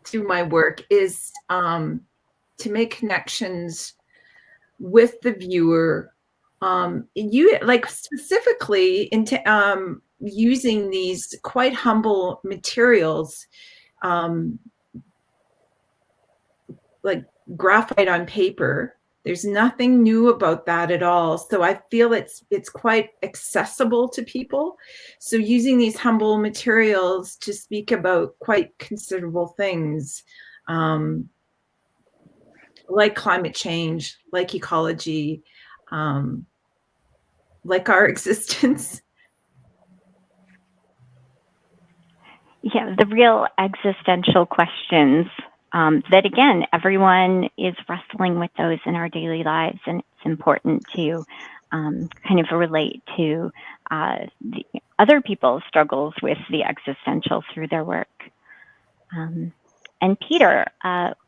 through my work is to make connections with the viewer. You like specifically into using these quite humble materials, like graphite on paper, There's nothing new about that at all. So I feel it's quite accessible to people. So using these humble materials to speak about quite considerable things, like climate change, like ecology, like our existence. Yeah, the real existential questions that, again, everyone is wrestling with those in our daily lives, and it's important to kind of relate to the other people's struggles with the existential through their work. And Peter,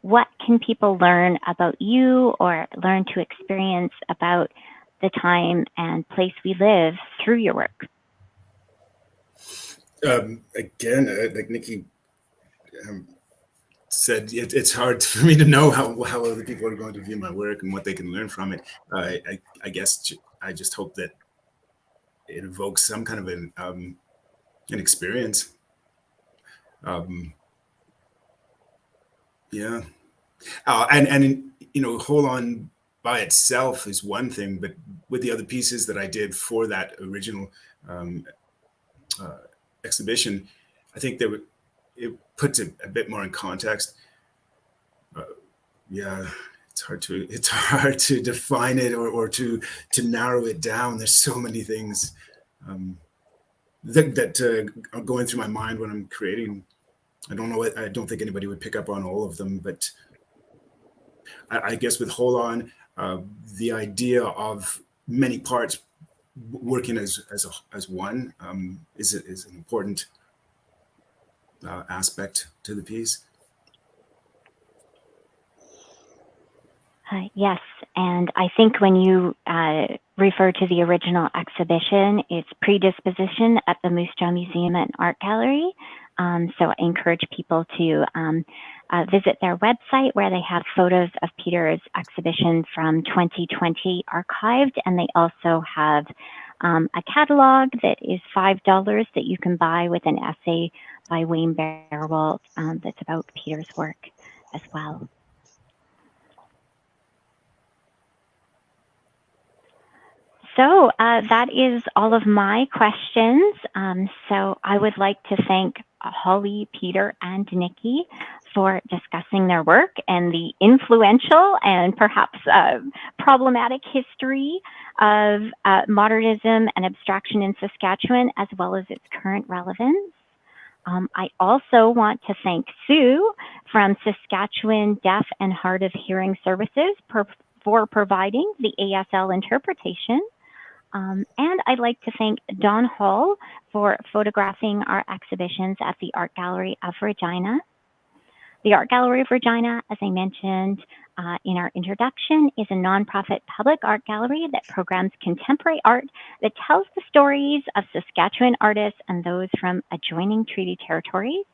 what can people learn about you or learn to experience about the time and place we live through your work? Again, like Nikki said, it's hard for me to know how other people are going to view my work and what they can learn from it. I guess I just hope that it evokes some kind of an experience. Yeah. And you know, Holon by itself is one thing, but with the other pieces that I did for that original exhibition, I think it puts it a bit more in context. Yeah, it's hard to define it or to narrow it down. There's so many things that are going through my mind when I'm creating. I don't think anybody would pick up on all of them, but I guess with Holon, the idea of many parts working as one is an important aspect to the piece. Yes, and I think when you refer to the original exhibition, it's predisposition at the Moose Jaw Museum and Art Gallery. So I encourage people to visit their website where they have photos of Peter's exhibition from 2020 archived, and they also have a catalog that is $5 that you can buy with an essay by Wayne Barrowell that's about Peter's work as well. So that is all of my questions. So I would like to thank Holly, Peter, and Nikki for discussing their work and the influential and perhaps problematic history of modernism and abstraction in Saskatchewan, as well as its current relevance. I also want to thank Sue from Saskatchewan Deaf and Hard of Hearing Services for providing the ASL interpretation. And I'd like to thank Don Hall for photographing our exhibitions at the Art Gallery of Regina. The Art Gallery of Regina, as I mentioned in our introduction, is a nonprofit public art gallery that programs contemporary art that tells the stories of Saskatchewan artists and those from adjoining treaty territories.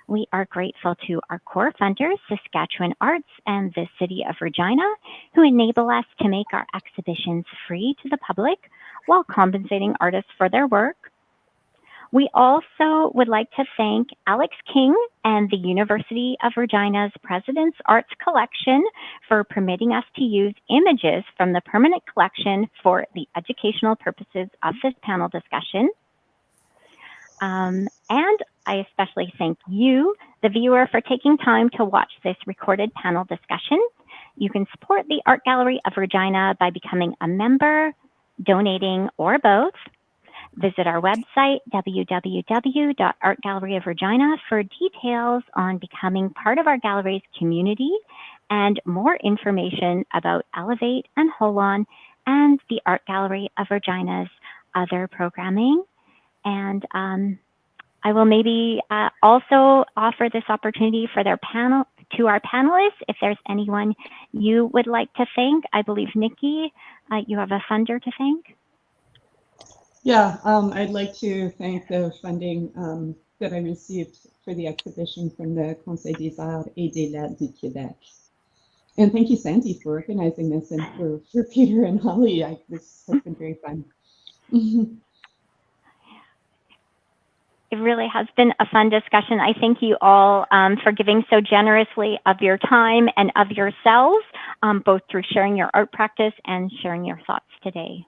We are grateful to our core funders, Saskatchewan Arts and the City of Regina, who enable us to make our exhibitions free to the public while compensating artists for their work. We also would like to thank Alex King and the University of Regina's President's Arts Collection for permitting us to use images from the permanent collection for the educational purposes of this panel discussion. And I especially thank you, the viewer, for taking time to watch this recorded panel discussion. You can support the Art Gallery of Regina by becoming a member, donating, or both. Visit our website, www.artgalleryofregina, for details on becoming part of our gallery's community and more information about Elevate and Holon and the Art Gallery of Regina's other programming. And I will maybe also offer this opportunity for our panelists. If there's anyone you would like to thank, I believe, Nikki, you have a funder to thank. Yeah, I'd like to thank the funding that I received for the exhibition from the Conseil des Arts et des Lettres du Québec. And thank you, Sandy, for organizing this, and for Peter and Holly. This has been very fun. It really has been a fun discussion. I thank you all for giving so generously of your time and of yourselves, both through sharing your art practice and sharing your thoughts today.